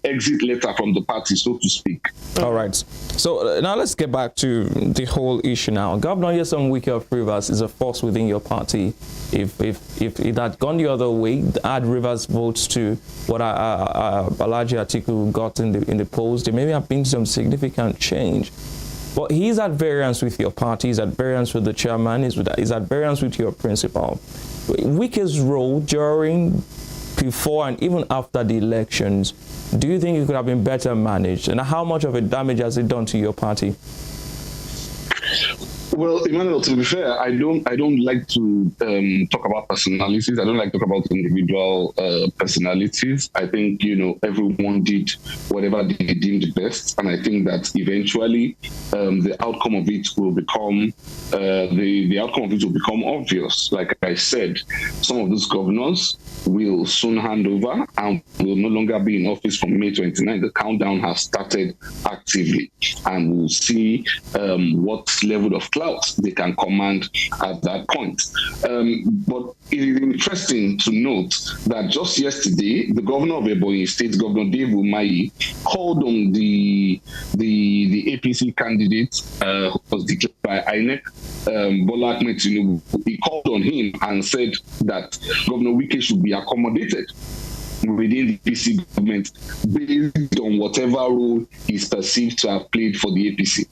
exit letter from the party, so to speak. All right. So now let's get back to the whole issue now. Governor Nyesom Wike of Rivers is a force within your party. If it had gone the other way, add Rivers votes to what Alhaji Atiku got in the polls, there may have been some significant change. But he's at variance with your party, he's at variance with the chairman, he's at variance with your principal. Wike's role during, before, and even after the elections, do you think it could have been better managed? And how much of a damage has it done to your party? Well, Emmanuel, to be fair, I don't like to talk about personalities. I don't like to talk about individual personalities. I think, everyone did whatever they deemed best. And I think that eventually the outcome of it will become obvious. Like I said, some of these governors will soon hand over and will no longer be in office from May 29. The countdown has started actively, and we'll see what level of clout they can command at that point. But it is interesting to note that just yesterday, the governor of Ebonyi State, Governor Dave Umahi, called on the APC candidate who was declared by INEC, Bola Ahmed Tinubu. He called on him and said that Governor Wike should be accommodated. within the APC government based on whatever role he's perceived to have played for the APC.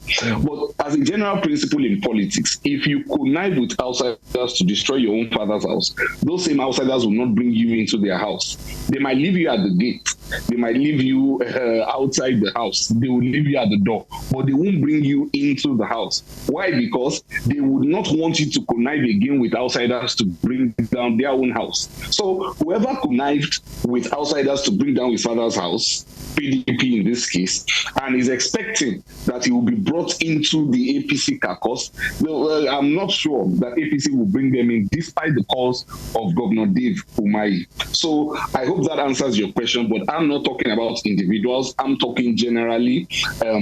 But as a general principle in politics, if you connive with outsiders to destroy your own father's house, those same outsiders will not bring you into their house. They might leave you at the gate. They might leave you outside the house. They will leave you at the door, but they won't bring you into the house. Why? Because they would not want you to connive again with outsiders to bring down their own house. So whoever connived with outsiders to bring down his father's house, PDP in this case, and is expecting that he will be brought into the APC caucus, well, I'm not sure that APC will bring them in despite the calls of Governor Dave Umahi. So I hope that answers your question, but I'm not talking about individuals. I'm talking generally,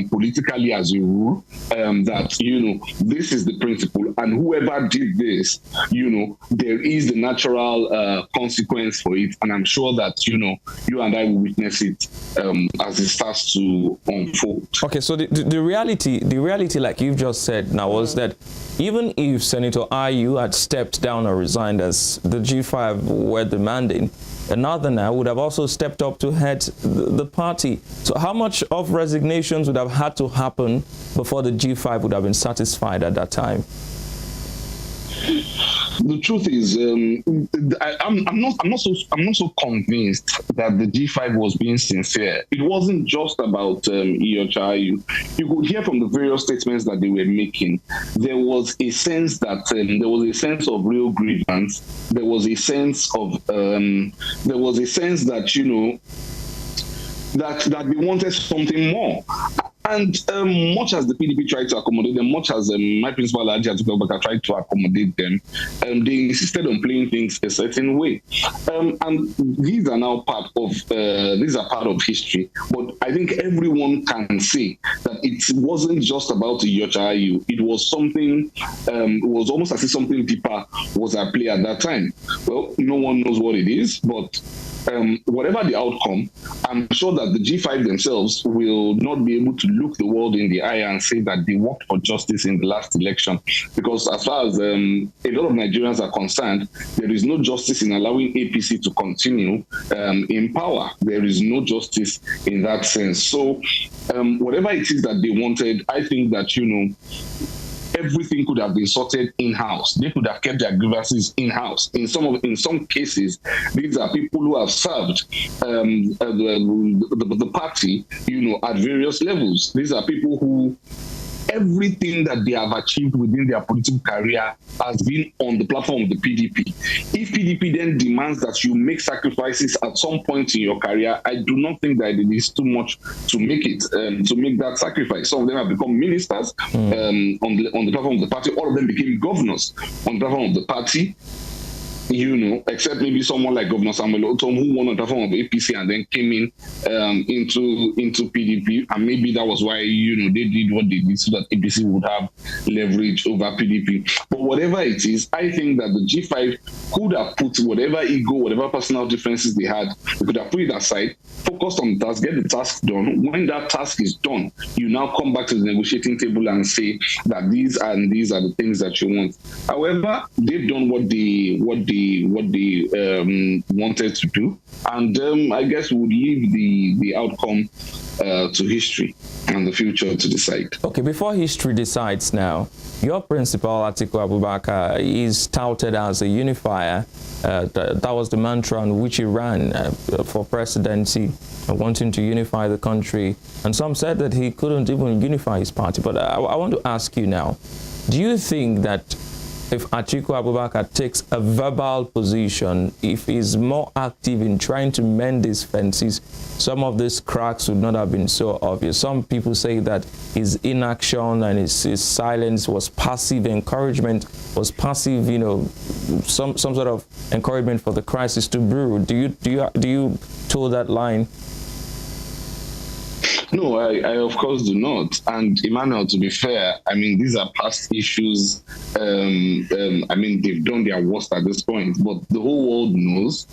politically as a rule, that, this is the principle, and whoever did this, there is the natural consequence for it, and I'm sure that, you and I will witness it as it starts to unfold. Okay, so the reality, like you've just said now, was that even if Senator Ayu had stepped down or resigned as the G5 were demanding, another now would have also stepped up to head the party. So how much of resignations would have had to happen before the G5 would have been satisfied at that time? The truth is, I'm not so convinced that the G5 was being sincere. It wasn't just about Iyorchia Ayu. You could hear from the various statements that they were making. There was a sense that of real grievance. There was a sense of that that they wanted something more. And much as the PDP tried to accommodate them, much as my principal Alhaji Atiku Abubakar tried to accommodate them, they insisted on playing things a certain way. And these are now part of history. But I think everyone can say that it wasn't just about Iyorchia Ayu. It was something, it was almost as if something deeper was at play at that time. Well, no one knows what it is, but whatever the outcome, I'm sure that the G5 themselves will not be able to look the world in the eye and say that they worked for justice in the last election. Because as far as a lot of Nigerians are concerned, there is no justice in allowing APC to continue in power. There is no justice in that sense. So whatever it is that they wanted, I think that, everything could have been sorted in-house. They could have kept their grievances in-house. In some cases, these are people who have served the party, at various levels. These are people who everything that they have achieved within their political career has been on the platform of the PDP. If PDP then demands that you make sacrifices at some point in your career, I do not think that it is too much to make that sacrifice. Some of them have become ministers on the platform of the party. All of them became governors on the platform of the party. Except maybe someone like Governor Samuel Otom, who won on the platform of APC and then came in into PDP, and maybe that was why they did what they did so that APC would have leverage over PDP. But whatever it is, I think that the G5 could have put whatever ego, whatever personal differences they had, they could have put it aside, focused on the task, get the task done. When that task is done, you now come back to the negotiating table and say that these are the things that you want. However, they've done what they wanted to do, and I guess we'll leave the outcome to history and the future to decide. Okay, before history decides now, your principal, Atiku Abubakar, is touted as a unifier. That was the mantra on which he ran for presidency, wanting to unify the country. And some said that he couldn't even unify his party. But I want to ask you now, do you think that if Atiku Abubakar takes a verbal position, if he's more active in trying to mend these fences, some of these cracks would not have been so obvious? Some people say that his inaction and his silence was passive encouragement, was passive, some sort of encouragement for the crisis to brew. Do you toe that line? No, I of course do not. And Emmanuel, to be fair, I mean, these are past issues. I mean, they've done their worst at this point, but the whole world knows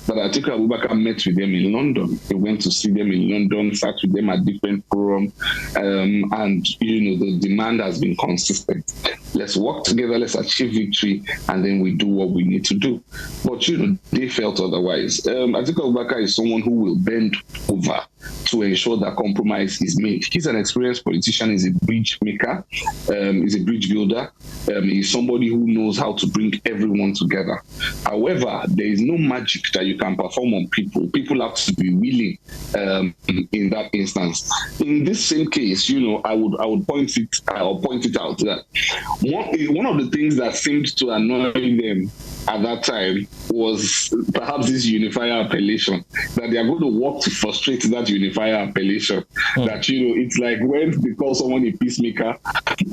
that Atiku Abubakar met with them in London. He went to see them in London, sat with them at different forums, and, the demand has been consistent. Let's work together, let's achieve victory, and then we do what we need to do. But, they felt otherwise. Atiku Abubakar is someone who will bend over to ensure that compromise is made. He's an experienced politician, he's a bridge maker, he's a bridge builder, he's somebody who knows how to bring everyone together. However, there is no magic that you can perform on people. People have to be willing in that instance. In this same case, I would point it out that one of the things that seemed to annoy them at that time was perhaps this unifier appellation, that they are going to work to frustrate that unifier appellation. That, it's like when they call someone a peacemaker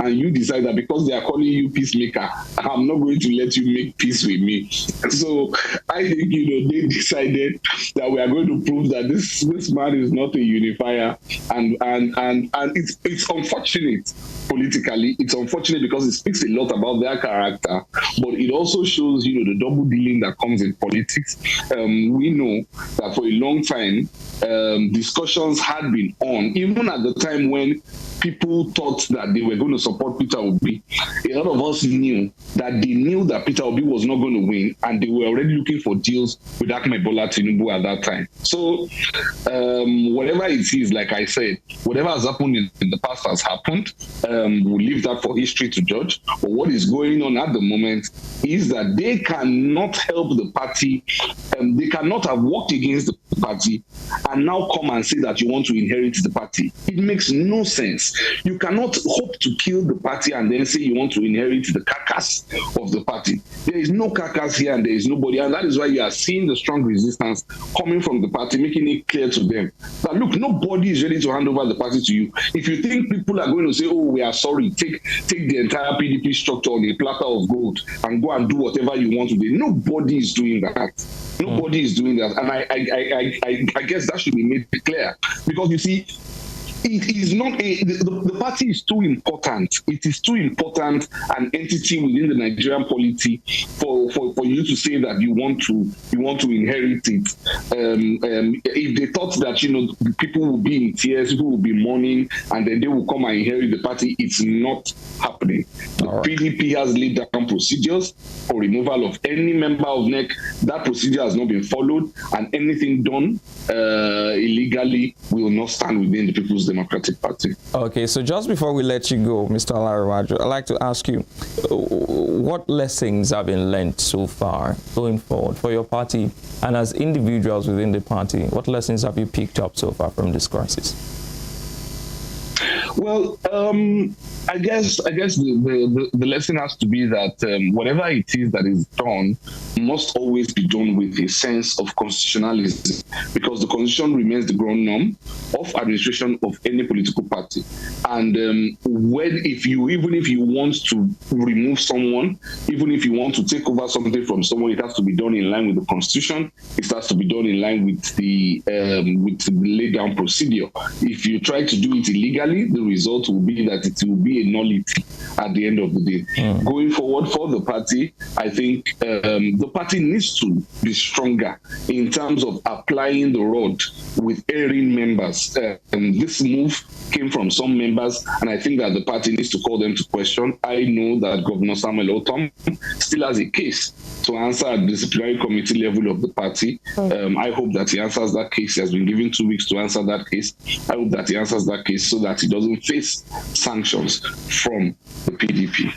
and you decide that because they are calling you peacemaker, I'm not going to let you make peace with me. So I think, they decided that we are going to prove that this man is not a unifier. And it's unfortunate politically. It's unfortunate because it speaks a lot about their character, but it also shows, the double dealing that comes in politics. We know that for a long time, discussions had been on, even at the time when people thought that they were going to support Peter Obi. A lot of us knew that Peter Obi was not going to win, and they were already looking for deals with Ahmed Bola Tinubu at that time. So whatever it is, like I said, whatever has happened in the past has happened. We'll leave that for history to judge. But what is going on at the moment is that they cannot help the party. They cannot have worked against the party and now come and say that you want to inherit the party. It makes no sense. You cannot hope to kill the party and then say you want to inherit the carcass of the party. There is no carcass here and there is nobody. And that is why you are seeing the strong resistance coming from the party, making it clear to them that, look, nobody is ready to hand over the party to you. If you think people are going to say, oh, we are sorry, take the entire PDP structure on a platter of gold and go and do whatever you want to do, nobody is doing that. Nobody is doing that. And I guess that should be made clear. Because you see, it is not the party is too important. It is too important an entity within the Nigerian polity for you to say that you want to inherit it. If they thought that people will be in tears, people will be mourning, and then they will come and inherit the party, it's not happening. The PDP has laid down procedures for removal of any member of NEC. That procedure has not been followed, and anything done illegally will not stand within the People's Democratic Party. Okay, so just before we let you go, Mr. Olarenwaju, I'd like to ask you, what lessons have been learned so far going forward for your party and as individuals within the party? What lessons have you picked up so far from this crisis? Well, I guess the lesson has to be that whatever it is that is done must always be done with a sense of constitutionalism, because the constitution remains the ground norm of administration of any political party. And even if you want to remove someone, even if you want to take over something from someone, it has to be done in line with the constitution. It has to be done in line with the laid down procedure. If you try to do it illegally, the result will be that it will be a nullity at the end of the day. Going forward for the party, I think the party needs to be stronger in terms of applying the rod with erring members. And this move came from some members, and I think that the party needs to call them to question. I know that Governor Samuel Ortom still has a case to answer at the disciplinary committee level of the party. I hope that he answers that case. He has been given 2 weeks to answer that case. I hope that he answers that case so that he doesn't face sanctions from the PDP.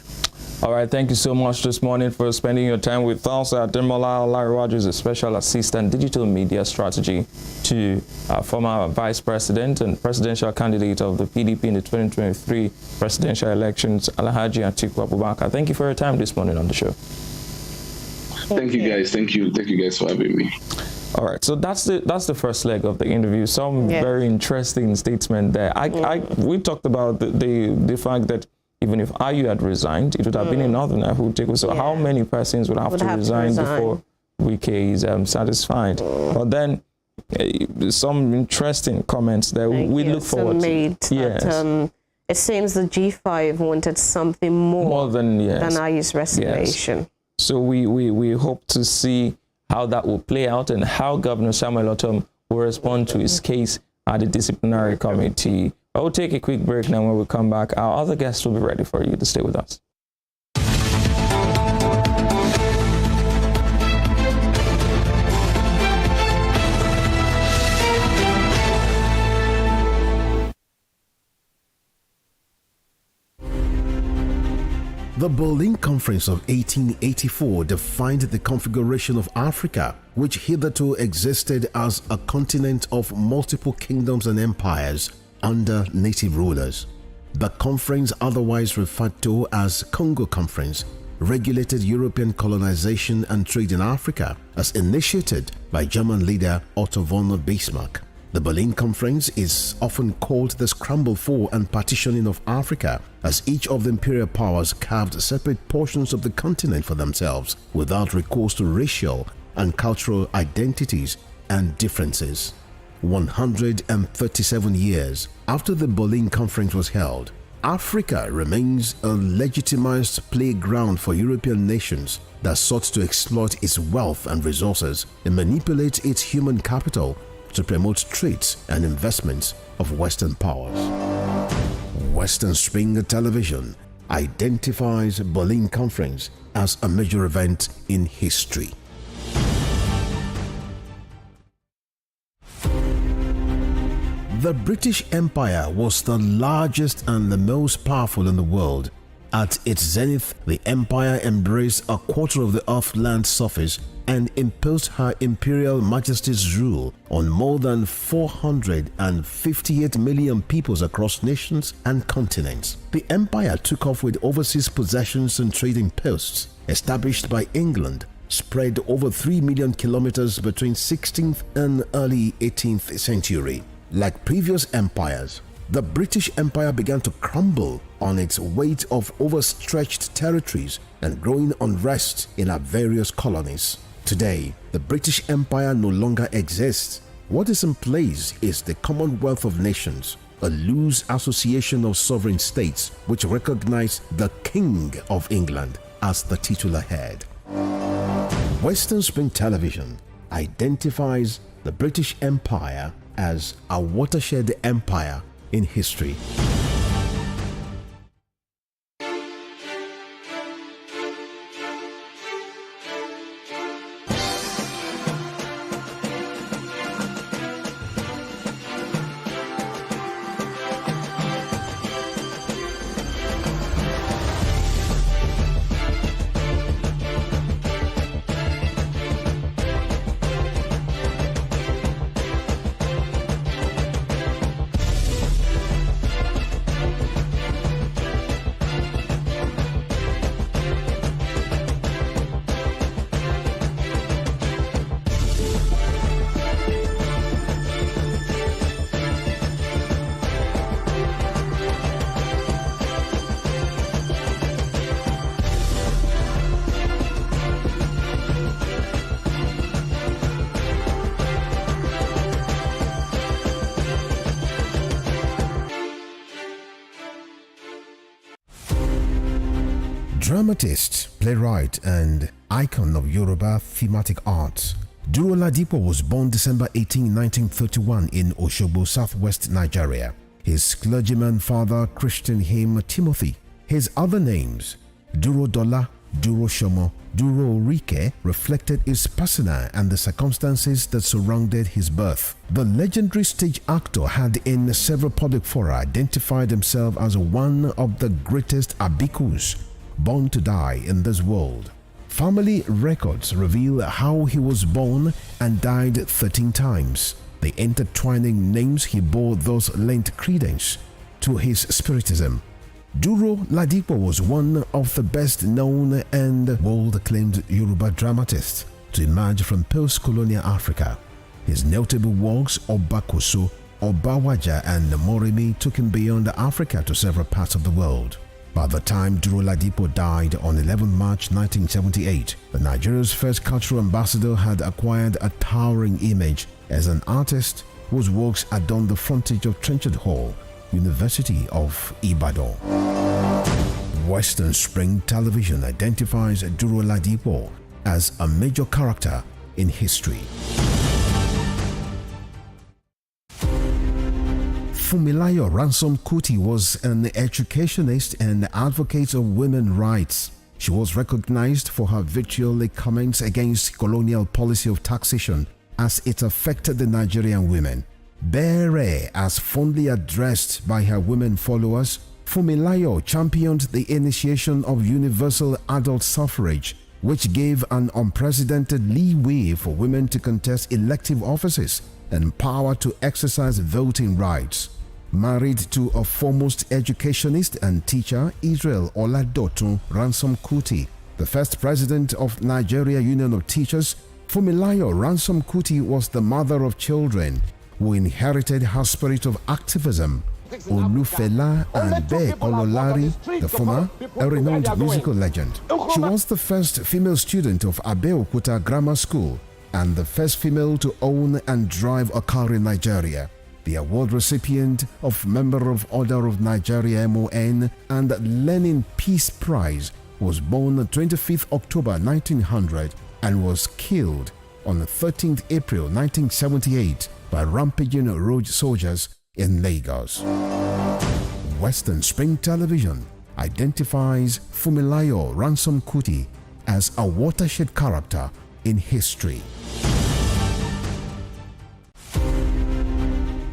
All right, thank you so much this morning for spending your time with us. Ademola Olarenwaju is a Special Assistant Digital Media Strategy to former Vice President and Presidential Candidate of the PDP in the 2023 presidential elections, Alhaji Atiku Abubakar. Thank you for your time this morning on the show. Thank you, guys. Thank you guys for having me. All right, so that's the first leg of the interview. Some very interesting statement there. We talked about the fact that even if IU had resigned, it would have been another who would take over. So how many persons would have to resign before Wike is satisfied? But then some interesting comments there. We look forward made to. Yes. That, it seems the G5 wanted something more than Ayu's resignation. Yes. So we hope to see how that will play out and how Governor Samuel Ortom will respond to his case at the disciplinary committee. I will take a quick break now. When we come back, our other guests will be ready for you to stay with us. The Berlin Conference of 1884 defined the configuration of Africa, which hitherto existed as a continent of multiple kingdoms and empires under native rulers. The conference, otherwise referred to as Congo Conference, regulated European colonization and trade in Africa as initiated by German leader Otto von Bismarck. The Berlin Conference is often called the scramble for and partitioning of Africa, as each of the imperial powers carved separate portions of the continent for themselves without recourse to racial and cultural identities and differences. 137 years after the Berlin Conference was held, Africa remains a legitimized playground for European nations that sought to exploit its wealth and resources and manipulate its human capital to promote trades and investments of Western powers. Western Spring Television identifies Berlin Conference as a major event in history. The British Empire was the largest and the most powerful in the world. At its zenith, the empire embraced a quarter of the Earth's land surface and imposed her Imperial Majesty's rule on more than 458 million peoples across nations and continents. The empire took off with overseas possessions and trading posts established by England, spread over 3 million kilometers between 16th and early 18th century. Like previous empires, the British Empire began to crumble on its weight of overstretched territories and growing unrest in our various colonies. Today, the British Empire no longer exists. What is in place is the Commonwealth of Nations, a loose association of sovereign states which recognize the King of England as the titular head. Western Spring Television identifies the British Empire as a watershed empire in history. Dramatist, playwright, and icon of Yoruba thematic art, Duro Ladipo was born December 18, 1931 in Osogbo, southwest Nigeria. His clergyman father christened him Timothy. His other names, Duro Dola, Duro Shomo, Duro Rike, reflected his persona and the circumstances that surrounded his birth. The legendary stage actor had in several public fora identified himself as one of the greatest abikus born to die in this world. Family records reveal how he was born and died 13 times. The intertwining names he bore thus lent credence to his spiritism. Duro Ladipo was one of the best known and world-acclaimed Yoruba dramatists to emerge from post-colonial Africa. His notable works Obakoso, Obawaja and Moremi took him beyond Africa to several parts of the world. By the time Duro Ladipo died on 11 March 1978, the Nigeria's first cultural ambassador had acquired a towering image as an artist whose works adorned the frontage of Trenchard Hall, University of Ibadan. Western Spring Television identifies Duro Ladipo as a major character in history. Fumilayo Ransom Kuti was an educationist and advocate of women's rights. She was recognized for her vitriolic comments against colonial policy of taxation as it affected the Nigerian women. Bere, as fondly addressed by her women followers, Fumilayo championed the initiation of universal adult suffrage, which gave an unprecedented leeway for women to contest elective offices and power to exercise voting rights. Married to a foremost educationist and teacher, Israel Oladotun Ransom Kuti, the first president of Nigeria Union of Teachers, Fumilayo Ransom Kuti was the mother of children who inherited her spirit of activism. Olufela and Be Kololari, the former, a renowned musical legend. She was the first female student of Abeokuta Grammar School and the first female to own and drive a car in Nigeria. The award recipient of Member of Order of Nigeria MON and Lenin Peace Prize, was born on 25th October 1900 and was killed on 13th April 1978 by rampaging road soldiers in Lagos. Western Spring Television identifies Fumilayo Ransom Kuti as a watershed character in history.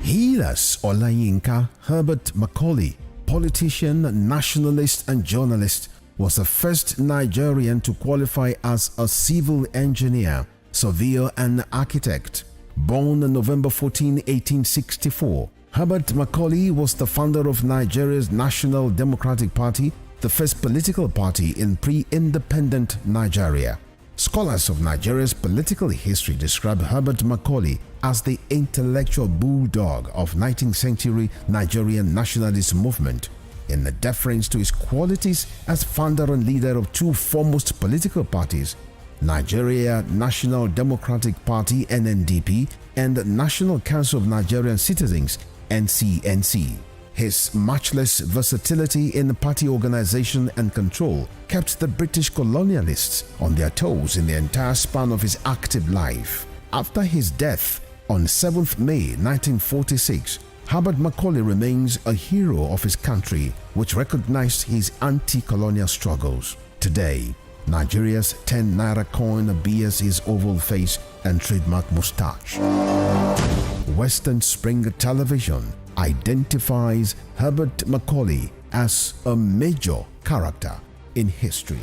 Hilas Olayinka Herbert Macaulay, politician, nationalist and journalist, was the first Nigerian to qualify as a civil engineer, surveyor and architect. Born on November 14, 1864, Herbert Macaulay was the founder of Nigeria's National Democratic Party, the first political party in pre-independent Nigeria. Scholars of Nigeria's political history describe Herbert Macaulay as the intellectual bulldog of 19th century Nigerian nationalist movement, in deference to his qualities as founder and leader of two foremost political parties, Nigeria National Democratic Party (NNDP) and National Council of Nigerian Citizens (NCNC). His matchless versatility in party organization and control kept the British colonialists on their toes in the entire span of his active life. After his death on 7th May 1946, Herbert Macaulay remains a hero of his country, which recognized his anti-colonial struggles. Today, Nigeria's 10 naira coin bears his oval face and trademark moustache. Western Spring Television identifies Herbert Macaulay as a major character in history.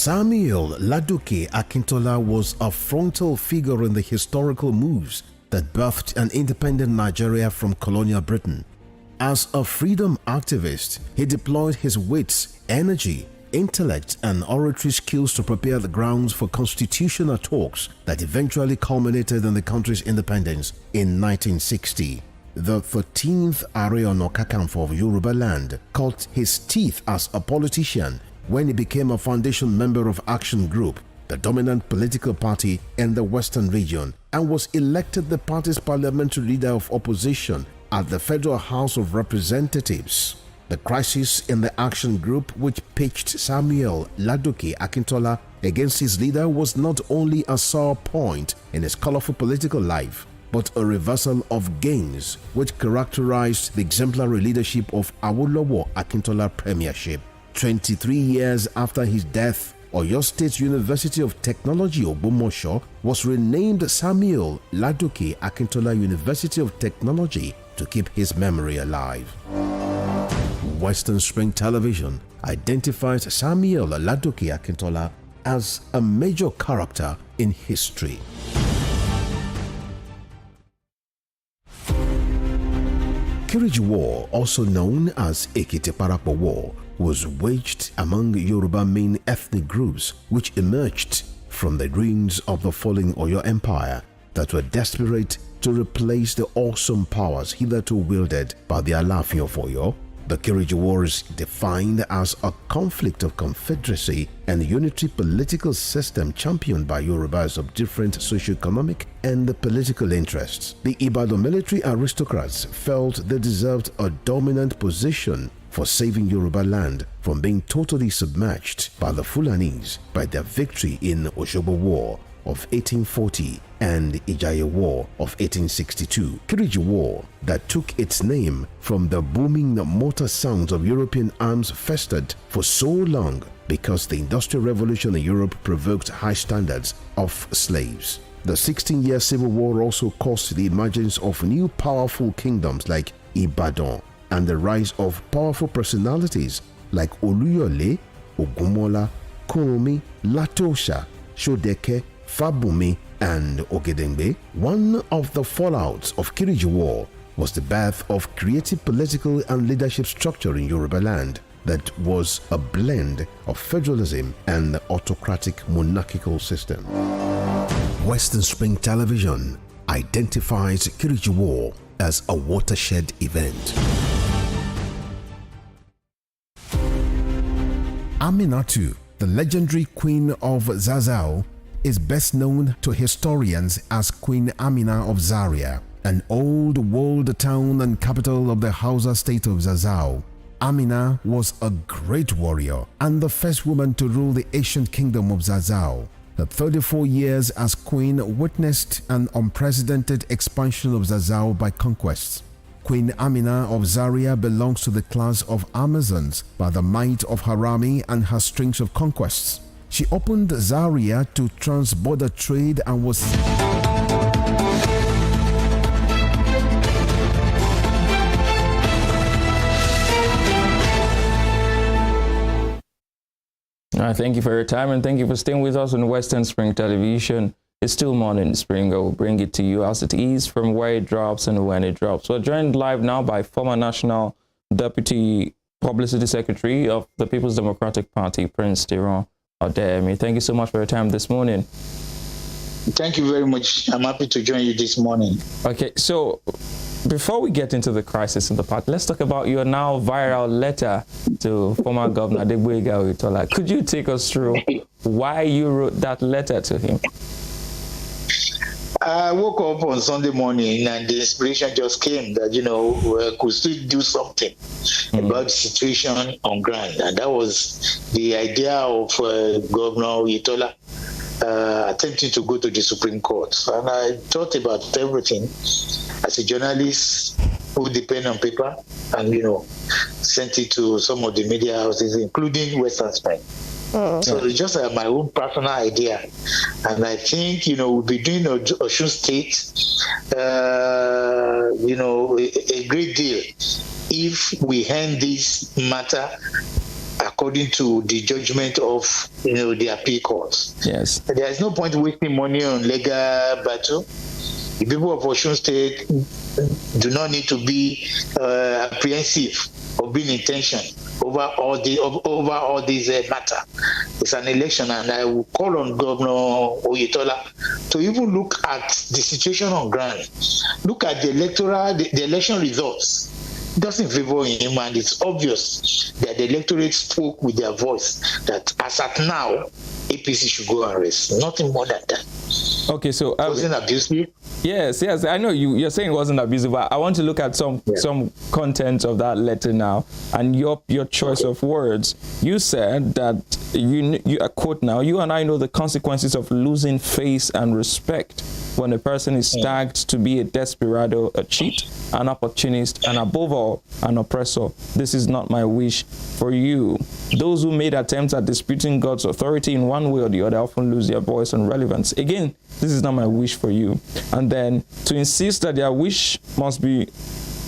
Samuel Laduke Akintola was a frontal figure in the historical moves that birthed an independent Nigeria from colonial Britain. As a freedom activist, he deployed his wits, energy, intellect and oratory skills to prepare the grounds for constitutional talks that eventually culminated in the country's independence in 1960. The 13th Ààrẹ Ọ̀nà Kakanfò of Yoruba land cut his teeth as a politician when he became a foundation member of Action Group, the dominant political party in the Western region, and was elected the party's parliamentary leader of opposition at the Federal House of Representatives. The crisis in the action group which pitched Samuel Ladoke Akintola against his leader was not only a sore point in his colorful political life, but a reversal of gains which characterized the exemplary leadership of Awolowo Akintola premiership. 23 years after his death, Oyo State University of Technology Ogbomosho was renamed Samuel Ladoke Akintola University of Technology to keep his memory alive. Western Spring Television identifies Samuel Ladoke Akintola as a major character in history. Kiriji War, also known as Ekiti Parappa War, was waged among Yoruba main ethnic groups which emerged from the ruins of the falling Oyo Empire that were desperate to replace the awesome powers hitherto wielded by the Alaafin of Oyo. The Kiriji War is defined as a conflict of confederacy and unitary political system championed by Yorubas of different socio-economic and political interests. The Ibadan military aristocrats felt they deserved a dominant position for saving Yoruba land from being totally submerged by the Fulanis by their victory in Osogbo War of 1840 and Ijaye War of 1862. Kiriji War, that took its name from the booming motor sounds of European arms, festered for so long because the Industrial Revolution in Europe provoked high standards of slaves. The 16-year Civil War also caused the emergence of new powerful kingdoms like Ibadan and the rise of powerful personalities like Oluyole, Ogunmola, Kuromi, Latosha, Shodeke, Fabumi, and Ogedengbe. One of the fallouts of Kiriji War was the birth of creative political and leadership structure in Yoruba land that was a blend of federalism and the autocratic monarchical system. Western Spring Television identifies Kiriji War as a watershed event. Aminatu, the legendary queen of Zazzau, is best known to historians as Queen Amina of Zaria, an old walled town and capital of the Hausa state of Zazzau. Amina was a great warrior and the first woman to rule the ancient kingdom of Zazzau. The 34 years as queen witnessed an unprecedented expansion of Zazzau by conquests. Queen Amina of Zaria belongs to the class of Amazons by the might of her army and her strings of conquests. She opened Zaria to trans-border trade and was Thank you for your time and thank you for staying with us on Western Spring Television. It's still morning, Spring. I will bring it to you as it is from where it drops and when it drops. We're joined live now by former National Deputy Publicity Secretary of the People's Democratic Party, Prince Tyrone Odeyemi. Thank you so much for your time this morning. Thank you very much. I'm happy to join you this morning. Okay, so before we get into the crisis in the party, let's talk about your now viral letter to former Governor Adegboyega Oyetola. Could you take us through why you wrote that letter to him? I woke up on Sunday morning and the inspiration just came that, we could still do something about the situation on ground. And that was the idea of Governor Oyetola attempting to go to the Supreme Court. And I thought about everything as a journalist, put the pen on paper and, sent it to some of the media houses, including Western Spring. So it's just my own personal idea. And I think, we'll be doing Osun State, a great deal if we hand this matter according to the judgment of, the appeal courts. Yes. There is no point wasting money on legal battle. The people of Osun State do not need to be apprehensive of being in tension over all this matter. It's an election, and I will call on Governor Oyetola to even look at the situation on ground. Look at the election results. It doesn't favor him, and it's obvious that the electorate spoke with their voice that as at now, APC should go and rest. Nothing more than that. Okay, so it wasn't abusive. Yes, I know you're saying it wasn't abusive, but I want to look at some content of that letter now, and your choice of words. You said that you I quote now, "You and I know the consequences of losing face and respect when a person is tagged to be a desperado, a cheat, an opportunist, and above all, an oppressor. This is not my wish for you. Those who made attempts at disputing God's authority in one way or the other often lose their voice and relevance. Again, this is not my wish for you." And then to insist that their wish must be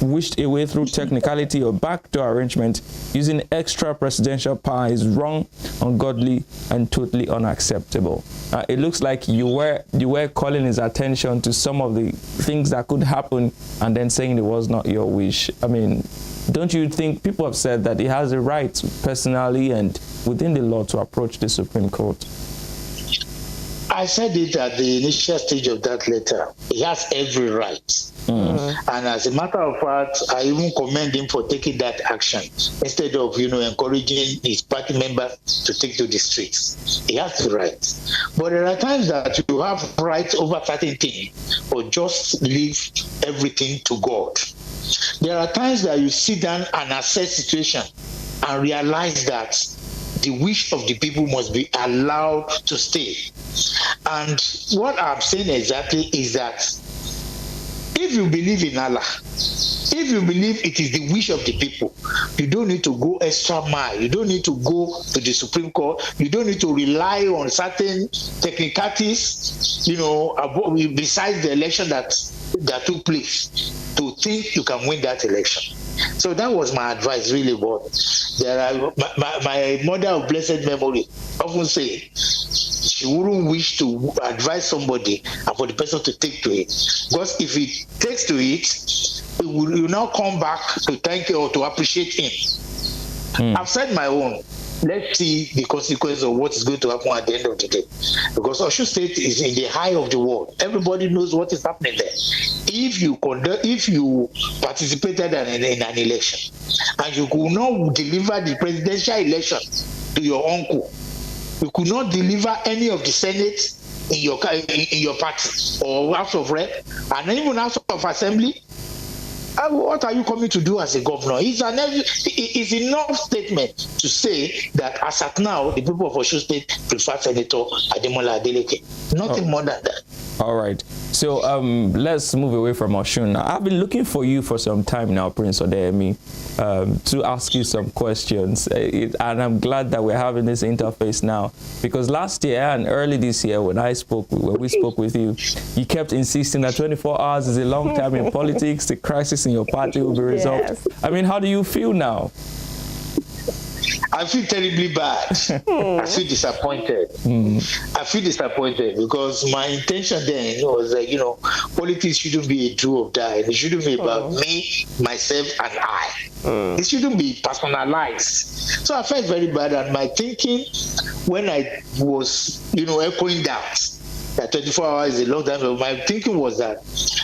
wished away through technicality or backdoor arrangement using extra presidential power is wrong, ungodly, and totally unacceptable. It looks like you were calling his attention to some of the things that could happen and then saying it was not your wish. I mean, don't you think people have said that he has a right personally and within the law to approach the Supreme Court? I said it at the initial stage of that letter. He has every right. And as a matter of fact, I even commend him for taking that action instead of, encouraging his party members to take to the streets. He has the right. But there are times that you have rights over certain things, or just leave everything to God. There are times that you sit down and assess situation and realize that the wish of the people must be allowed to stay. And what I'm saying exactly is that if you believe in Allah, if you believe it is the wish of the people, you don't need to go extra mile. You don't need to go to the Supreme Court. You don't need to rely on certain technicalities, besides the election that took place to think you can win that election. So that was my advice, really. But my mother of blessed memory often say she wouldn't wish to advise somebody and for the person to take to it, because if he takes to it, you now come back to thank you or to appreciate him. I've said my own. Let's see the consequence of what is going to happen at the end of the day. Because Osun State is in the eye of the world. Everybody knows what is happening there. If you participated in an election and you could not deliver the presidential election to your uncle, you could not deliver any of the Senate in your party or House of Rep and even House of Assembly, what are you coming to do as a governor? It's enough statement to say that as at now, the people of Osun State prefer Senator Ademola Adeleke. Nothing more than that. All right. So let's move away from Osun. I've been looking for you for some time now, Prince Odeyemi, to ask you some questions. And I'm glad that we're having this interface now, because last year and early this year when we spoke with you, you kept insisting that 24 hours is a long time in politics. The crisis in your party will be resolved. Yes. I mean, how do you feel now? I feel terribly bad. I feel disappointed. I feel disappointed because my intention then was that, politics shouldn't be a do or die. It shouldn't be about me, myself, and I. It shouldn't be personalized. So I felt very bad, and my thinking when I was, echoing doubts that 24 hours is a long time, my thinking was that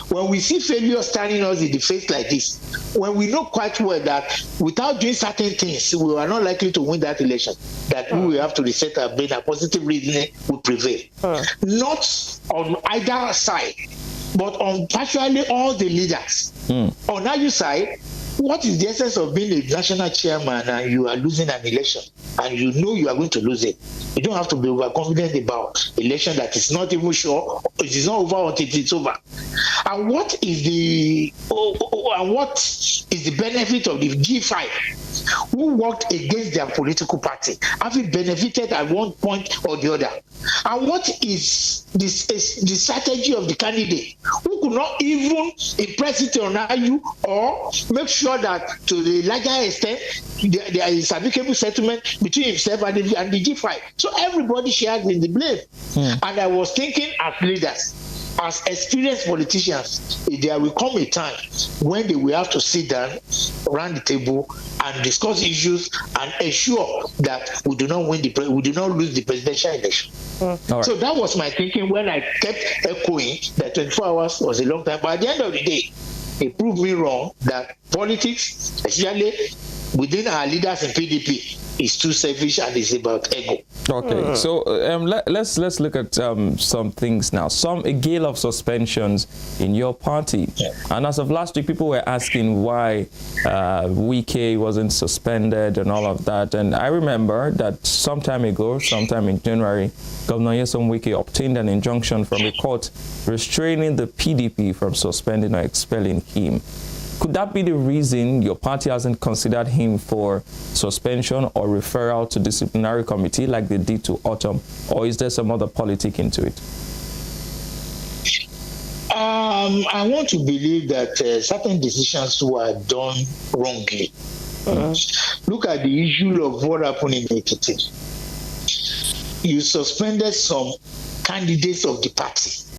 when we see failure standing us in the face like this, when we know quite well that without doing certain things, we are not likely to win that election, that we will have to reset our brain and positive reasoning will prevail. Not on either side, but on virtually all the leaders. On either side, what is the essence of being a national chairman and you are losing an election and you know you are going to lose it? You don't have to be overconfident about election that is not even sure, it is not over until it's over. And what is the benefit of the G5 who worked against their political party, having benefited at one point or the other? And what is the strategy of the candidate who could not even impress it on you or make sure that to the larger extent there is amicable settlement between himself and the G5? So everybody shares in the blame. And I was thinking as leaders, as experienced politicians, there will come a time when they will have to sit down around the table and discuss issues and ensure that we do not lose the presidential election. Right. So that was my thinking when I kept echoing that 24 hours was a long time. But at the end of the day, it proved me wrong that politics, especially within our leaders in PDP, is too selfish and is about ego. Okay, so let's look at some things now. A gale of suspensions in your party, and as of last week, people were asking why Wike wasn't suspended and all of that. And I remember that sometime in January, Governor Nyesom Wike obtained an injunction from a court restraining the PDP from suspending or expelling him. Could that be the reason your party hasn't considered him for suspension or referral to disciplinary committee like they did to Autumn, or is there some other politic into it? I want to believe that certain decisions were done wrongly. Look at the issue of what happened in Ekiti. You suspended some candidates of the party.